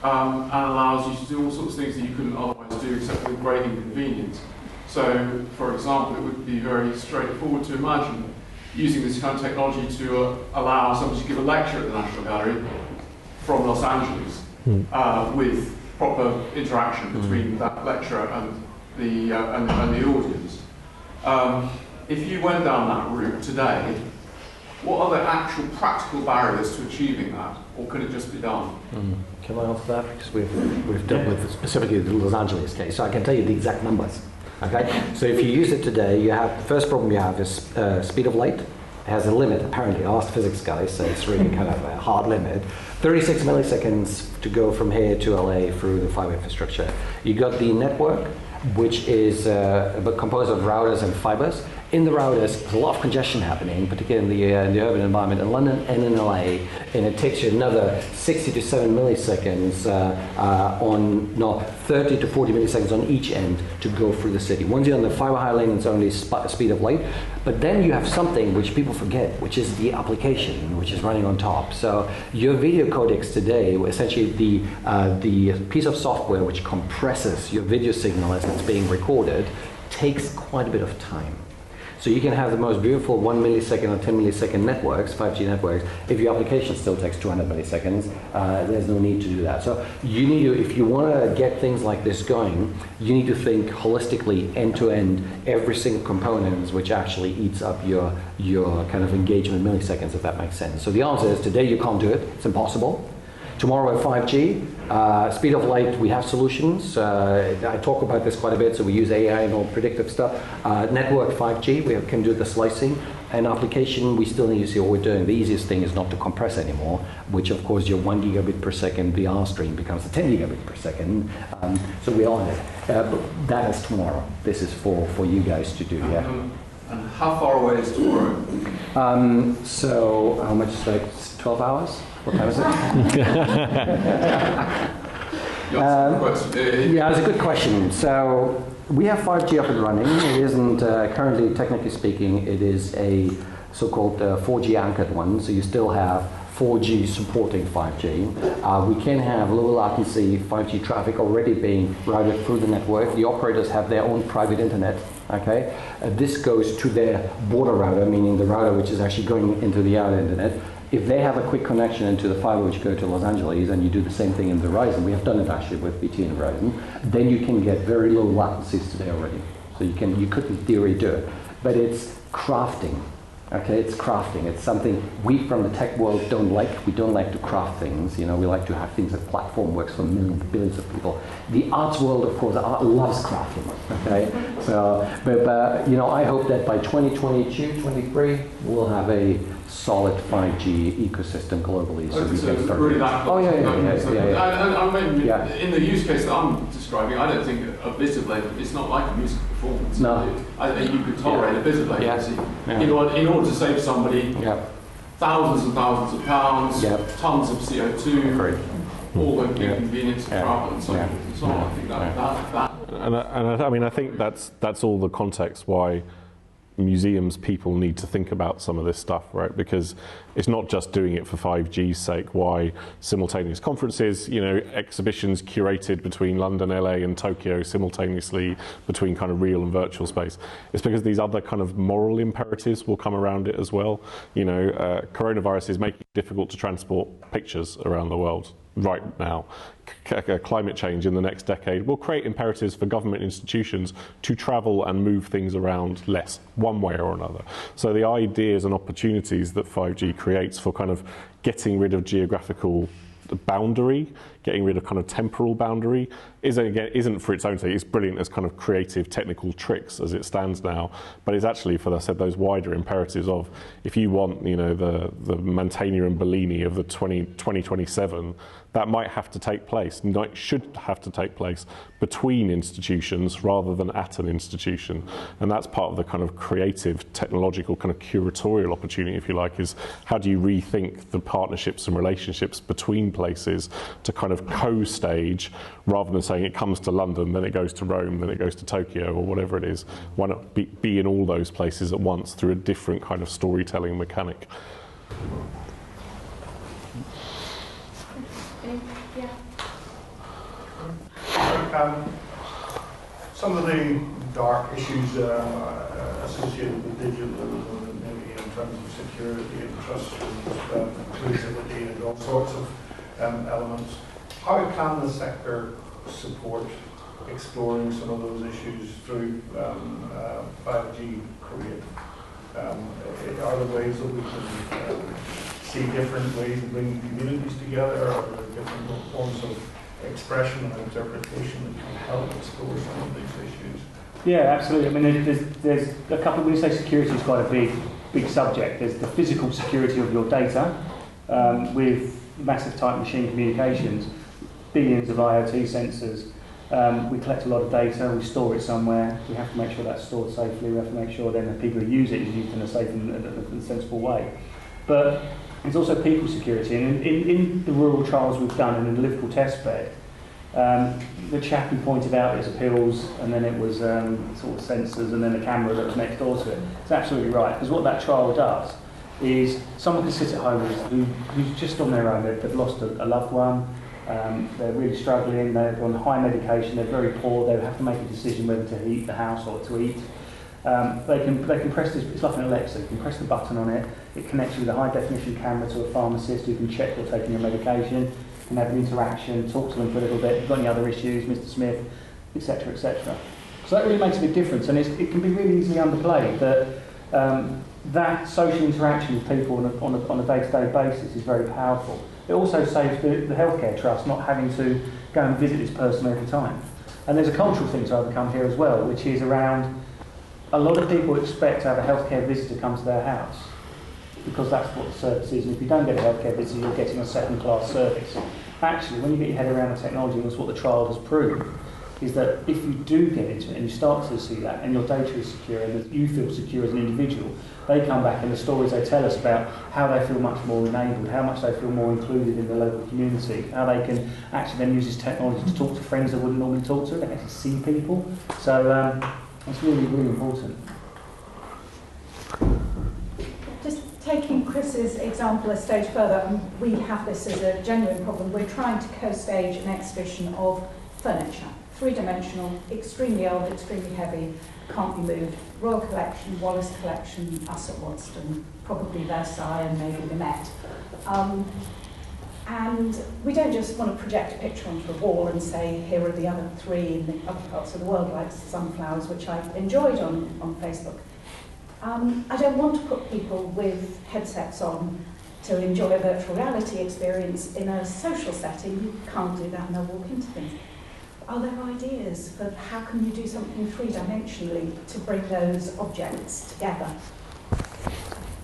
Speaker 3: and allows you to do all sorts of things that you couldn't otherwise do except with great inconvenience. So, for example, it would be very straightforward to imagine using this kind of technology to allow somebody to give a lecture at the National Gallery from Los Angeles with proper interaction between that lecturer and the audience. If you went down that route today, what are the actual practical barriers to achieving that, or can it just be done?
Speaker 7: Can I answer that? Because we've dealt with specifically the Los Angeles case, so I can tell you the exact numbers. Okay, so if you use it today, you have the first problem you have is speed of light. It has a limit, apparently. I asked physics guys, so it's really kind of a hard limit. 36 milliseconds to go from here to LA through the fiber infrastructure. You got the network, which is composed of routers and fibers. In the routers, there's a lot of congestion happening, particularly in the urban environment in London and in LA, and it takes you another 60 to 7 milliseconds 30 to 40 milliseconds on each end to go through the city. Once you're on the fiber high lane, it's only speed of light, but then you have something which people forget, which is the application, which is running on top. So your video codecs today, essentially the piece of software which compresses your video signal as it's being recorded, takes quite a bit of time. So you can have the most beautiful 1 millisecond or 10 millisecond networks, 5G networks. If your application still takes 200 milliseconds, there's no need to do that. So you need to, if you want to get things like this going, you need to think holistically, end-to-end, every single component, which actually eats up your kind of engagement milliseconds, if that makes sense. So the answer is today you can't do it. It's impossible. Tomorrow at 5G, speed of light, we have solutions. I talk about this quite a bit, so we use AI and all predictive stuff. Network 5G, we can do the slicing. And application, we still need to see what we're doing. The easiest thing is not to compress anymore, which of course your 1 gigabit per second VR stream becomes a 10 gigabit per second. So we're on it. But that is tomorrow. This is for you guys to do, yeah.
Speaker 3: And how far away is tomorrow?
Speaker 7: So how much is like 12 hours? What time is it? Yeah, it's a good question. So we have 5G up and running. It isn't currently, technically speaking, it is a so-called 4G anchored one. So you still have 4G supporting 5G. We can have low latency 5G traffic already being routed through the network. The operators have their own private internet. Okay, this goes to their border router, meaning the router which is actually going into the outer internet. If they have a quick connection into the fiber which go to Los Angeles, and you do the same thing in Verizon, we have done it actually with BT and Verizon, then you can get very low latencies today already. So you could in theory do it, but it's crafting. Okay, it's crafting. It's something we from the tech world don't like. We don't like to craft things. You know, we like to have things that platform works for millions, billions of people. The arts world, of course, art loves crafting. Okay, so but you know, I hope that by 2022, 23, we'll have a solid 5G ecosystem globally, so we can start.
Speaker 3: Really that
Speaker 7: oh yeah.
Speaker 3: And in the use case that I'm describing, I don't think a bit of latency. It's not like a music performance.
Speaker 7: No.
Speaker 3: I think you could tolerate a bit of latency in order to save somebody thousands and thousands of pounds, tons of CO2, all the inconvenience of travel and so on. So I think that.
Speaker 1: And I mean, I think that's all the context why museums people need to think about some of this stuff, right? Because it's not just doing it for 5G's sake. Why simultaneous conferences, you know, exhibitions curated between London, LA and Tokyo simultaneously between kind of real and virtual space. It's because these other kind of moral imperatives will come around it as well. You know, coronavirus is making it difficult to transport pictures around the world right now. Climate change in the next decade will create imperatives for government institutions to travel and move things around less, one way or another. So the ideas and opportunities that 5G creates for kind of getting rid of geographical boundary, getting rid of kind of temporal boundary, isn't for its own sake. It's brilliant as kind of creative technical tricks as it stands now, but it's actually, for I said, those wider imperatives of, if you want, you know, the Mantegna and Bellini of the 2027, that might have to take place, should have to take place between institutions rather than at an institution. And that's part of the kind of creative, technological, kind of curatorial opportunity, if you like, is how do you rethink the partnerships and relationships between places to kind of co-stage, rather than saying it comes to London, then it goes to Rome, then it goes to Tokyo, or whatever it is. Why not be in all those places at once through a different kind of storytelling mechanic?
Speaker 8: Some of the dark issues associated with digital, maybe in terms of security and trust and inclusivity and all sorts of elements. How can the sector support exploring some of those issues through 5G Korea? Are there ways that we can see different ways of bringing communities together? Are there different forms of expression and interpretation that can help explore some of these issues?
Speaker 4: Yeah, absolutely. I mean, there's a couple. When you say security is quite a big subject. There's the physical security of your data with massive type machine communications, billions of IoT sensors. We collect a lot of data, we store it somewhere, we have to make sure that's stored safely, we have to make sure then that people who use it is used in a safe and sensible way. But there's also people security, and in the rural trials we've done and in the Liverpool test bed, the chap who pointed out it's pills and then it was sort of sensors and then a camera that was next door to it. It's absolutely right, because what that trial does is someone can sit at home who's just on their own, they've lost a loved one, they're really struggling, they're on high medication, they're very poor, they have to make a decision whether to heat the house or to eat. They can press this, it's like an Alexa, you can press the button on it, it connects you with a high definition camera to a pharmacist who can check you're taking your medication, you can have an interaction, talk to them for a little bit, if you've got any other issues, Mr. Smith, etc, etc. So that really makes a big difference, and it can be really easily underplayed that that social interaction with people on a day-to-day basis is very powerful. It also saves the healthcare trust not having to go and visit this person every time. And there's a cultural thing to overcome here as well, which is around a lot of people expect to have a healthcare visitor come to their house because that's what the service is. And if you don't get a healthcare visitor, you're getting a second-class service. Actually, when you get your head around the technology, and that's what the trial has proved, is that if you do get into it and you start to see that and your data is secure and that you feel secure as an individual, they come back and the stories they tell us about how they feel much more enabled, how much they feel more included in the local community, how they can actually then use this technology to talk to friends they wouldn't normally talk to, they actually see people. So it's really, really important.
Speaker 9: Just taking Chris's example a stage further, and we have this as a genuine problem, we're trying to co-stage an exhibition of furniture. Three-dimensional, extremely old, extremely heavy, can't be moved. Royal Collection, Wallace Collection, us at Waddesdon, probably Versailles and maybe the Met. And we don't just want to project a picture onto the wall and say, here are the other three in the other parts of the world, like sunflowers, which I enjoyed on Facebook. I don't want to put people with headsets on to enjoy a virtual reality experience in a social setting. You can't do that and they'll walk into things. Are there ideas for how can you do something three-dimensionally to bring those objects together?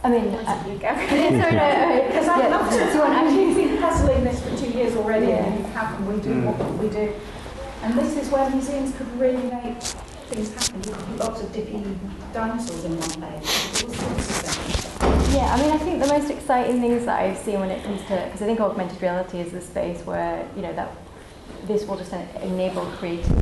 Speaker 6: I mean,
Speaker 9: because I'd love to. I've been puzzling this for 2 years already, and how can we do what we do? And this is where museums could really make things happen. You could put lots of dippy dinosaurs in one place. All sorts of things.
Speaker 6: Yeah, I mean, I think the most exciting things that I've seen when it comes to, because I think augmented reality is the space where, you know, that this will just enable creators to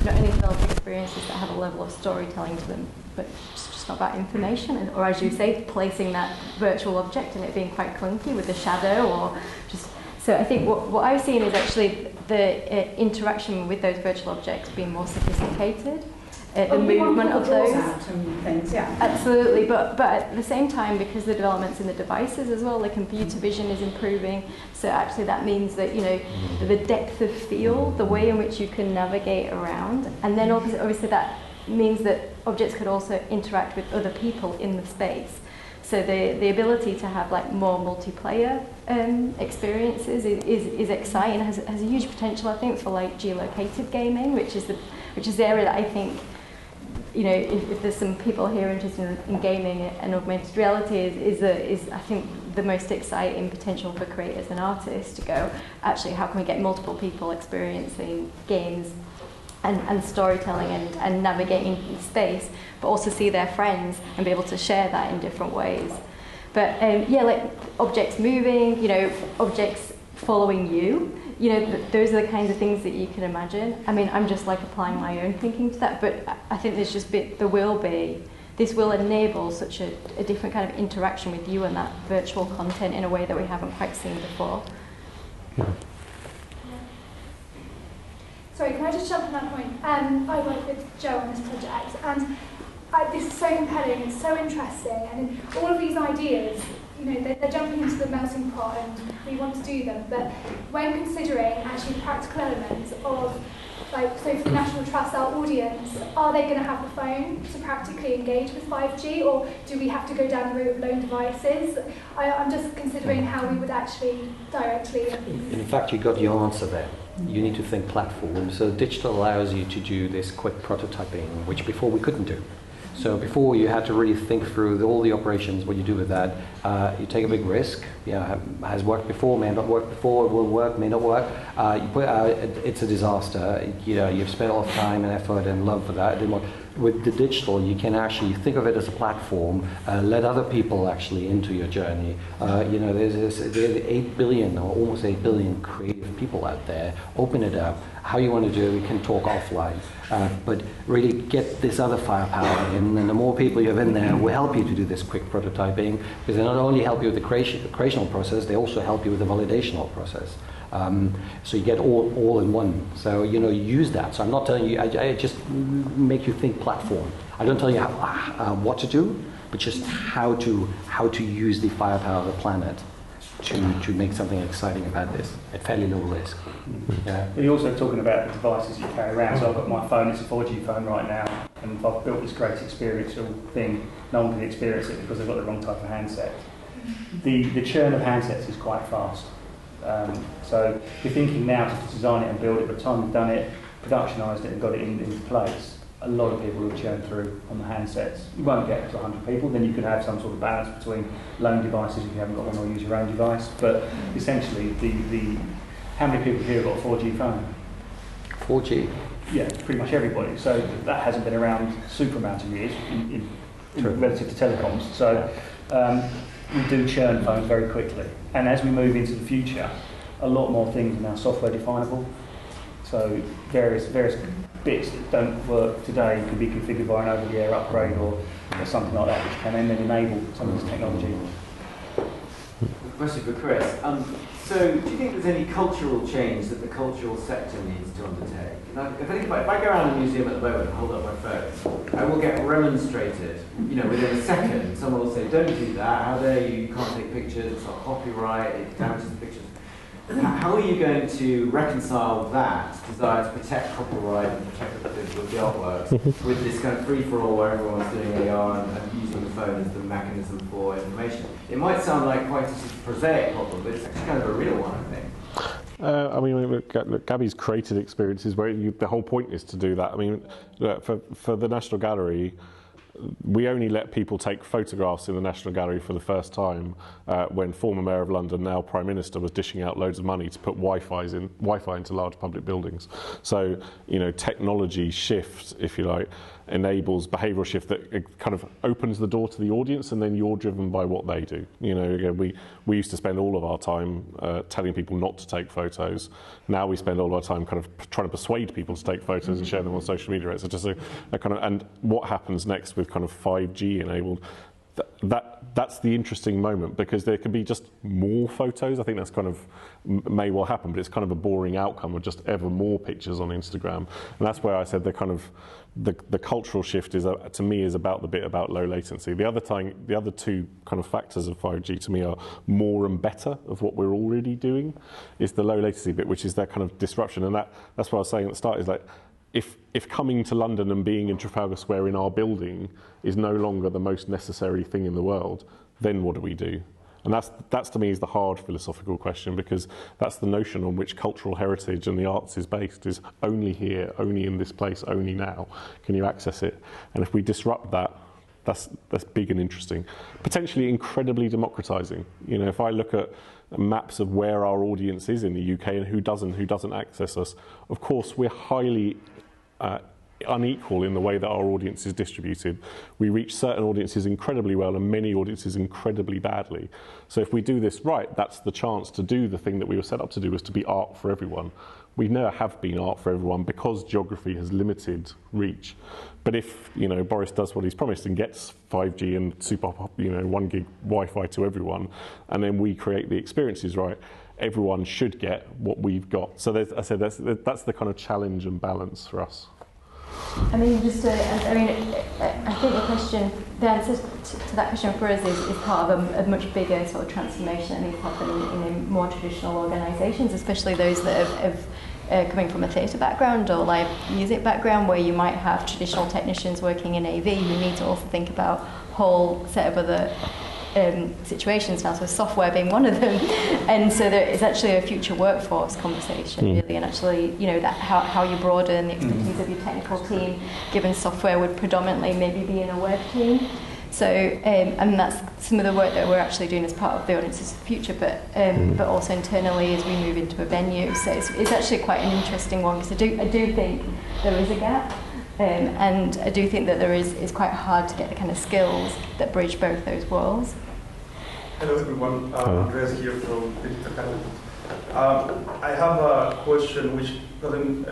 Speaker 6: not only develop experiences that have a level of storytelling to them, but just not about information, or as you say, placing that virtual object and it being quite clunky with the shadow, or just. So I think what I've seen is actually the interaction with those virtual objects being more sophisticated. The movement of those.
Speaker 9: And things, yeah.
Speaker 6: Absolutely, but at the same time, because the developments in the devices as well, the computer vision is improving. So actually, that means that, you know, the depth of field, the way in which you can navigate around, and then obviously that means that objects could also interact with other people in the space. So the ability to have like more multiplayer experiences is exciting. Has a huge potential, I think, for like geolocated gaming, which is the area that I think, you know, if there's some people here interested in gaming and augmented reality, is I think the most exciting potential for creators and artists to go, actually, how can we get multiple people experiencing games and storytelling and navigating space, but also see their friends and be able to share that in different ways. But yeah, like objects moving, you know, objects following you. You know, those are the kinds of things that you can imagine. I mean, I'm just like applying my own thinking to that, but I think this will enable such a different kind of interaction with you and that virtual content in a way that we haven't quite seen before.
Speaker 10: Yeah. Sorry, can I just jump on that point? I work with Joe on this project, and this is so compelling, it's so interesting, and all of these ideas, you know, they're jumping into the melting pot and we want to do them, but when considering actually the practical elements of like, so for the National Trust, our audience, are they going to have the phone to practically engage with 5G, or do we have to go down the route of loan devices? I'm just considering how we would actually directly...
Speaker 7: In fact, you got your answer there. You need to think platform. So digital allows you to do this quick prototyping, which before we couldn't do. So before you had to really think through all the operations, what you do with that. You take a big risk. Has worked before, may not work before, will work, may not work. It's a disaster. You've spent a lot of time and effort and love for that. It didn't work. With the digital, you can actually think of it as a platform, let other people actually into your journey. There's 8 billion or almost 8 billion creative people out there. Open it up. How you want to do it, we can talk offline. But really get this other firepower in, and the more people you have in there will help you to do this quick prototyping, because they not only help you with the creational process, they also help you with the validational process. So you get all in one. So use that. So I'm not telling you. I just make you think platform. I don't tell you what to do, but just how to use the firepower of the planet to make something exciting about this at fairly low risk. Yeah.
Speaker 4: You're also talking about the devices you carry around. So I've got my phone. It's a 4G phone right now, and I've built this great experiential thing. No one can experience it because they've got the wrong type of handset. The churn of handsets is quite fast. So you're thinking now to design it and build it, by the time you've done it, productionised it and got it into place, a lot of people will churn through on the handsets. You won't get to 100 people, then you could have some sort of balance between loan devices if you haven't got one, or use your own device. But essentially, how many people here have got a 4G phone?
Speaker 7: 4G?
Speaker 4: Yeah, pretty much everybody. So that hasn't been around a super amount of years in relative to telecoms. So we do churn phones very quickly. And as we move into the future, a lot more things are now software definable. So various bits that don't work today can be configured by an over-the-air upgrade or something like that, which can then enable some of this technology.
Speaker 2: Question for Chris. So do you think there's any cultural change that the cultural sector needs to undertake? Now, if I go around a museum at the moment and hold up my phone, I will get remonstrated. Within a second, someone will say, "Don't do that. How dare you? You can't take pictures. It's not copyright. It damages the pictures." How are you going to reconcile that desire to protect copyright and protect the artworks with this kind of free-for-all where everyone's doing AR and using the phone as the mechanism for information? It might sound like quite a sort of prosaic problem, but it's actually kind of a real one, I think.
Speaker 1: Look, Gabby's created experiences where the whole point is to do that. I mean, look, for the National Gallery, we only let people take photographs in the National Gallery for the first time when former Mayor of London, now Prime Minister, was dishing out loads of money to put Wi-Fi into large public buildings. So, technology shift, if you like, enables behavioural shift that kind of opens the door to the audience, and then you're driven by what they do. Again, we used to spend all of our time telling people not to take photos. Now we spend all of our time kind of trying to persuade people to take photos and share them on social media. It's just a kind of, and what happens next with kind of 5G enabled, that's the interesting moment, because there can be just more photos. I think that's kind of may well happen, but it's kind of a boring outcome of just ever more pictures on Instagram. And that's where I said the cultural shift is to me is about the bit about low latency. The other two kind of factors of 5G to me are more and better of what we're already doing. Is the low latency bit, which is that kind of disruption, and that's what I was saying at the start. Is like, if coming to London and being in Trafalgar Square in our building is no longer the most necessary thing in the world, then what do we do? And that's to me is the hard philosophical question, because that's the notion on which cultural heritage and the arts is based, is only here, only in this place, only now can you access it. And if we disrupt that, that's big and interesting. Potentially incredibly democratizing. If I look at maps of where our audience is in the UK and who doesn't access us, of course we're highly unequal in the way that our audience is distributed. We reach certain audiences incredibly well and many audiences incredibly badly. So if we do this right, that's the chance to do the thing that we were set up to do, was to be art for everyone. We never have been art for everyone because geography has limited reach. But if Boris does what he's promised and gets 5G and super 1 gig Wi-Fi to everyone, and then we create the experiences right, everyone should get what we've got. So that's the kind of challenge and balance for us.
Speaker 6: I mean, I think the answer to that question for us is part of a much bigger sort of transformation that needs to happen in more traditional organisations, especially those that have coming from a theatre background or live music background, where you might have traditional technicians working in AV who need to also think about a whole set of other situations now, so software being one of them. And so there is actually a future workforce conversation, really, and actually, that how you broaden the expertise of your technical team, given software would predominantly maybe be in a web team. So, and that's some of the work that we're actually doing as part of the Audiences of the Future, but also internally as we move into a venue. So it's actually quite an interesting one, because I do think there is a gap. And I do think that it's quite hard to get the kind of skills that bridge both those worlds.
Speaker 11: Hello everyone, Andreas here from Digital Academy. I have a question which doesn't,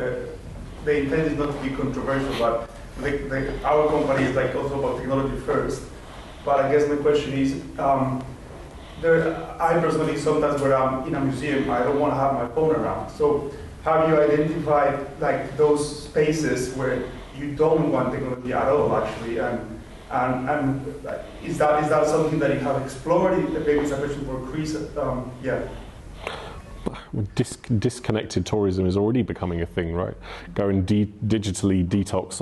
Speaker 11: the intent is not to be controversial, but our company is also about technology first. But I guess my question is, I personally sometimes when I'm in a museum, I don't want to have my phone around. So have you identified those spaces where you don't want technology at all, actually, and is that something that you have explored? Maybe it's a question for Chris.
Speaker 1: Disconnected tourism is already becoming a thing, right? Go and digitally detox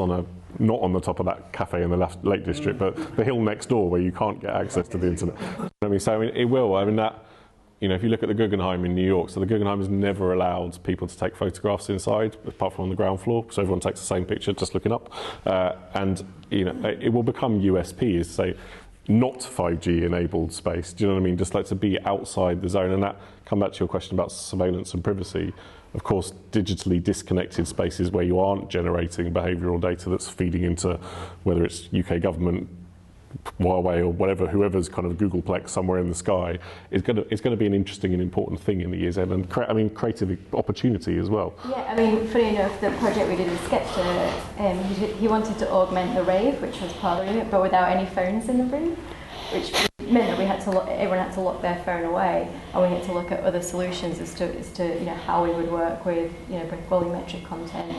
Speaker 1: not on the top of that cafe in the Lake District, but the hill next door where you can't get access to the internet. It will. If you look at the Guggenheim in New York, so the Guggenheim has never allowed people to take photographs inside, apart from on the ground floor, so everyone takes the same picture just looking up. It will become USP, is to say, not 5G enabled space. Do you know what I mean? Just to be outside the zone. And that, come back to your question about surveillance and privacy. Of course, digitally disconnected spaces where you aren't generating behavioural data that's feeding into whether it's UK government, Huawei, or whatever, whoever's kind of Googleplex somewhere in the sky, it's going to be an interesting and important thing in the years ahead, and creative opportunity as well.
Speaker 6: Yeah, funny enough, the project we did with Sketcher, he wanted to augment the rave, which was part of it, but without any phones in the room, which meant that everyone had to lock their phone away, and we had to look at other solutions as to how we would work with volumetric content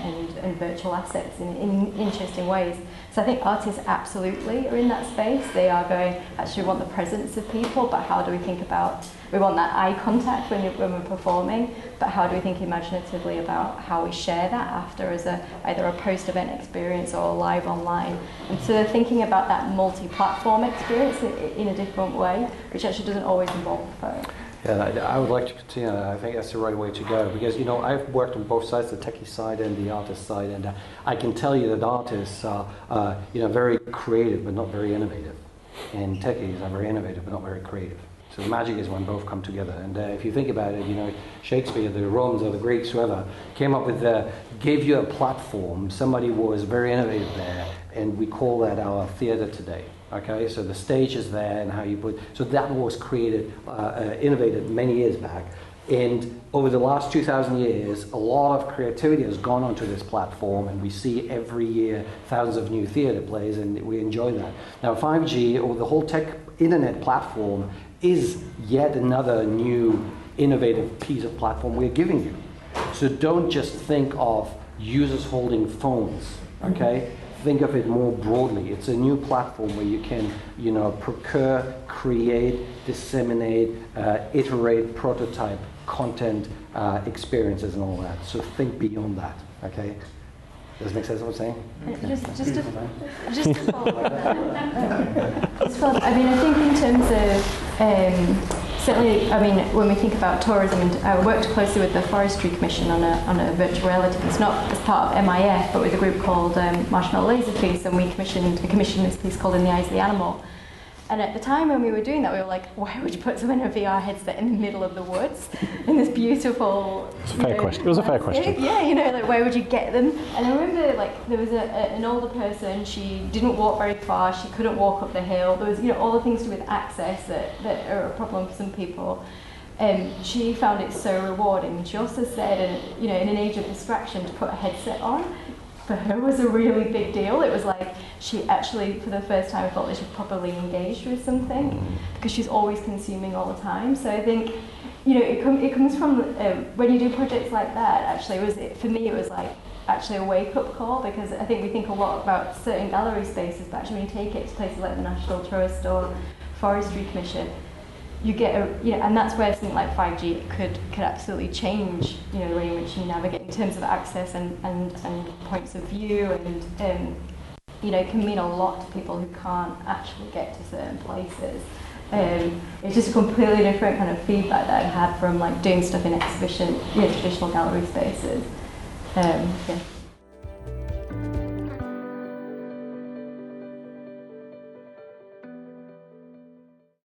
Speaker 6: and virtual assets in interesting ways. So I think artists absolutely are in that space. They are going, actually we want the presence of people, but how do we think about, we want that eye contact when we're performing, but how do we think imaginatively about how we share that after as either a post-event experience or live online. And so they're thinking about that multi-platform experience in a different way, which actually doesn't always involve the phone.
Speaker 7: Yeah, I would like to continue. I think that's the right way to go, because I've worked on both sides, the techie side and the artist side, and I can tell you that artists are very creative but not very innovative, and techies are very innovative but not very creative. So the magic is when both come together. And if you think about it, Shakespeare, the Romans or the Greeks, whoever, came up with gave you a platform. Somebody was very innovative there, and we call that our theatre today. Okay, so the stage is there, and how you put. So that was created, innovated many years back. And over the last 2,000 years, a lot of creativity has gone onto this platform, and we see every year thousands of new theatre plays, and we enjoy that. Now 5G, or the whole tech internet platform, is yet another new innovative piece of platform we're giving you. So don't just think of users holding phones, okay? Think of it more broadly. It's a new platform where you can, procure, create, disseminate, iterate, prototype content, experiences and all that. So think beyond that, okay? Does it make sense what I'm saying?
Speaker 6: Just to follow up. I think in terms of, certainly, when we think about tourism, I worked closely with the Forestry Commission on a virtual reality. It's not as part of MIF, but with a group called Marshmallow Laser Piece, and we commissioned this piece called In the Eyes of the Animal. And at the time when we were doing that, we were like, why would you put someone in a VR headset in the middle of the woods in this beautiful...
Speaker 1: It's a fair question. It was a fair question.
Speaker 6: Yeah, where would you get them? And I remember, there was an older person. She didn't walk very far. She couldn't walk up the hill. There was, all the things to do with access that are a problem for some people. She found it so rewarding. And she also said, in an age of distraction, to put a headset on, for her was a really big deal. It was like she actually, for the first time, felt that she properly engaged with something, because she's always consuming all the time. So I think, it comes from when you do projects like that. Actually, for me, it was like actually a wake-up call, because I think we think a lot about certain gallery spaces, but actually when you take it to places like the National Trust or Forestry Commission, you get and that's where something like 5G could absolutely change, the way in which you navigate in terms of access and points of view, and it can mean a lot to people who can't actually get to certain places. It's just a completely different kind of feedback that I've had from like doing stuff in exhibition, traditional gallery spaces. Yeah.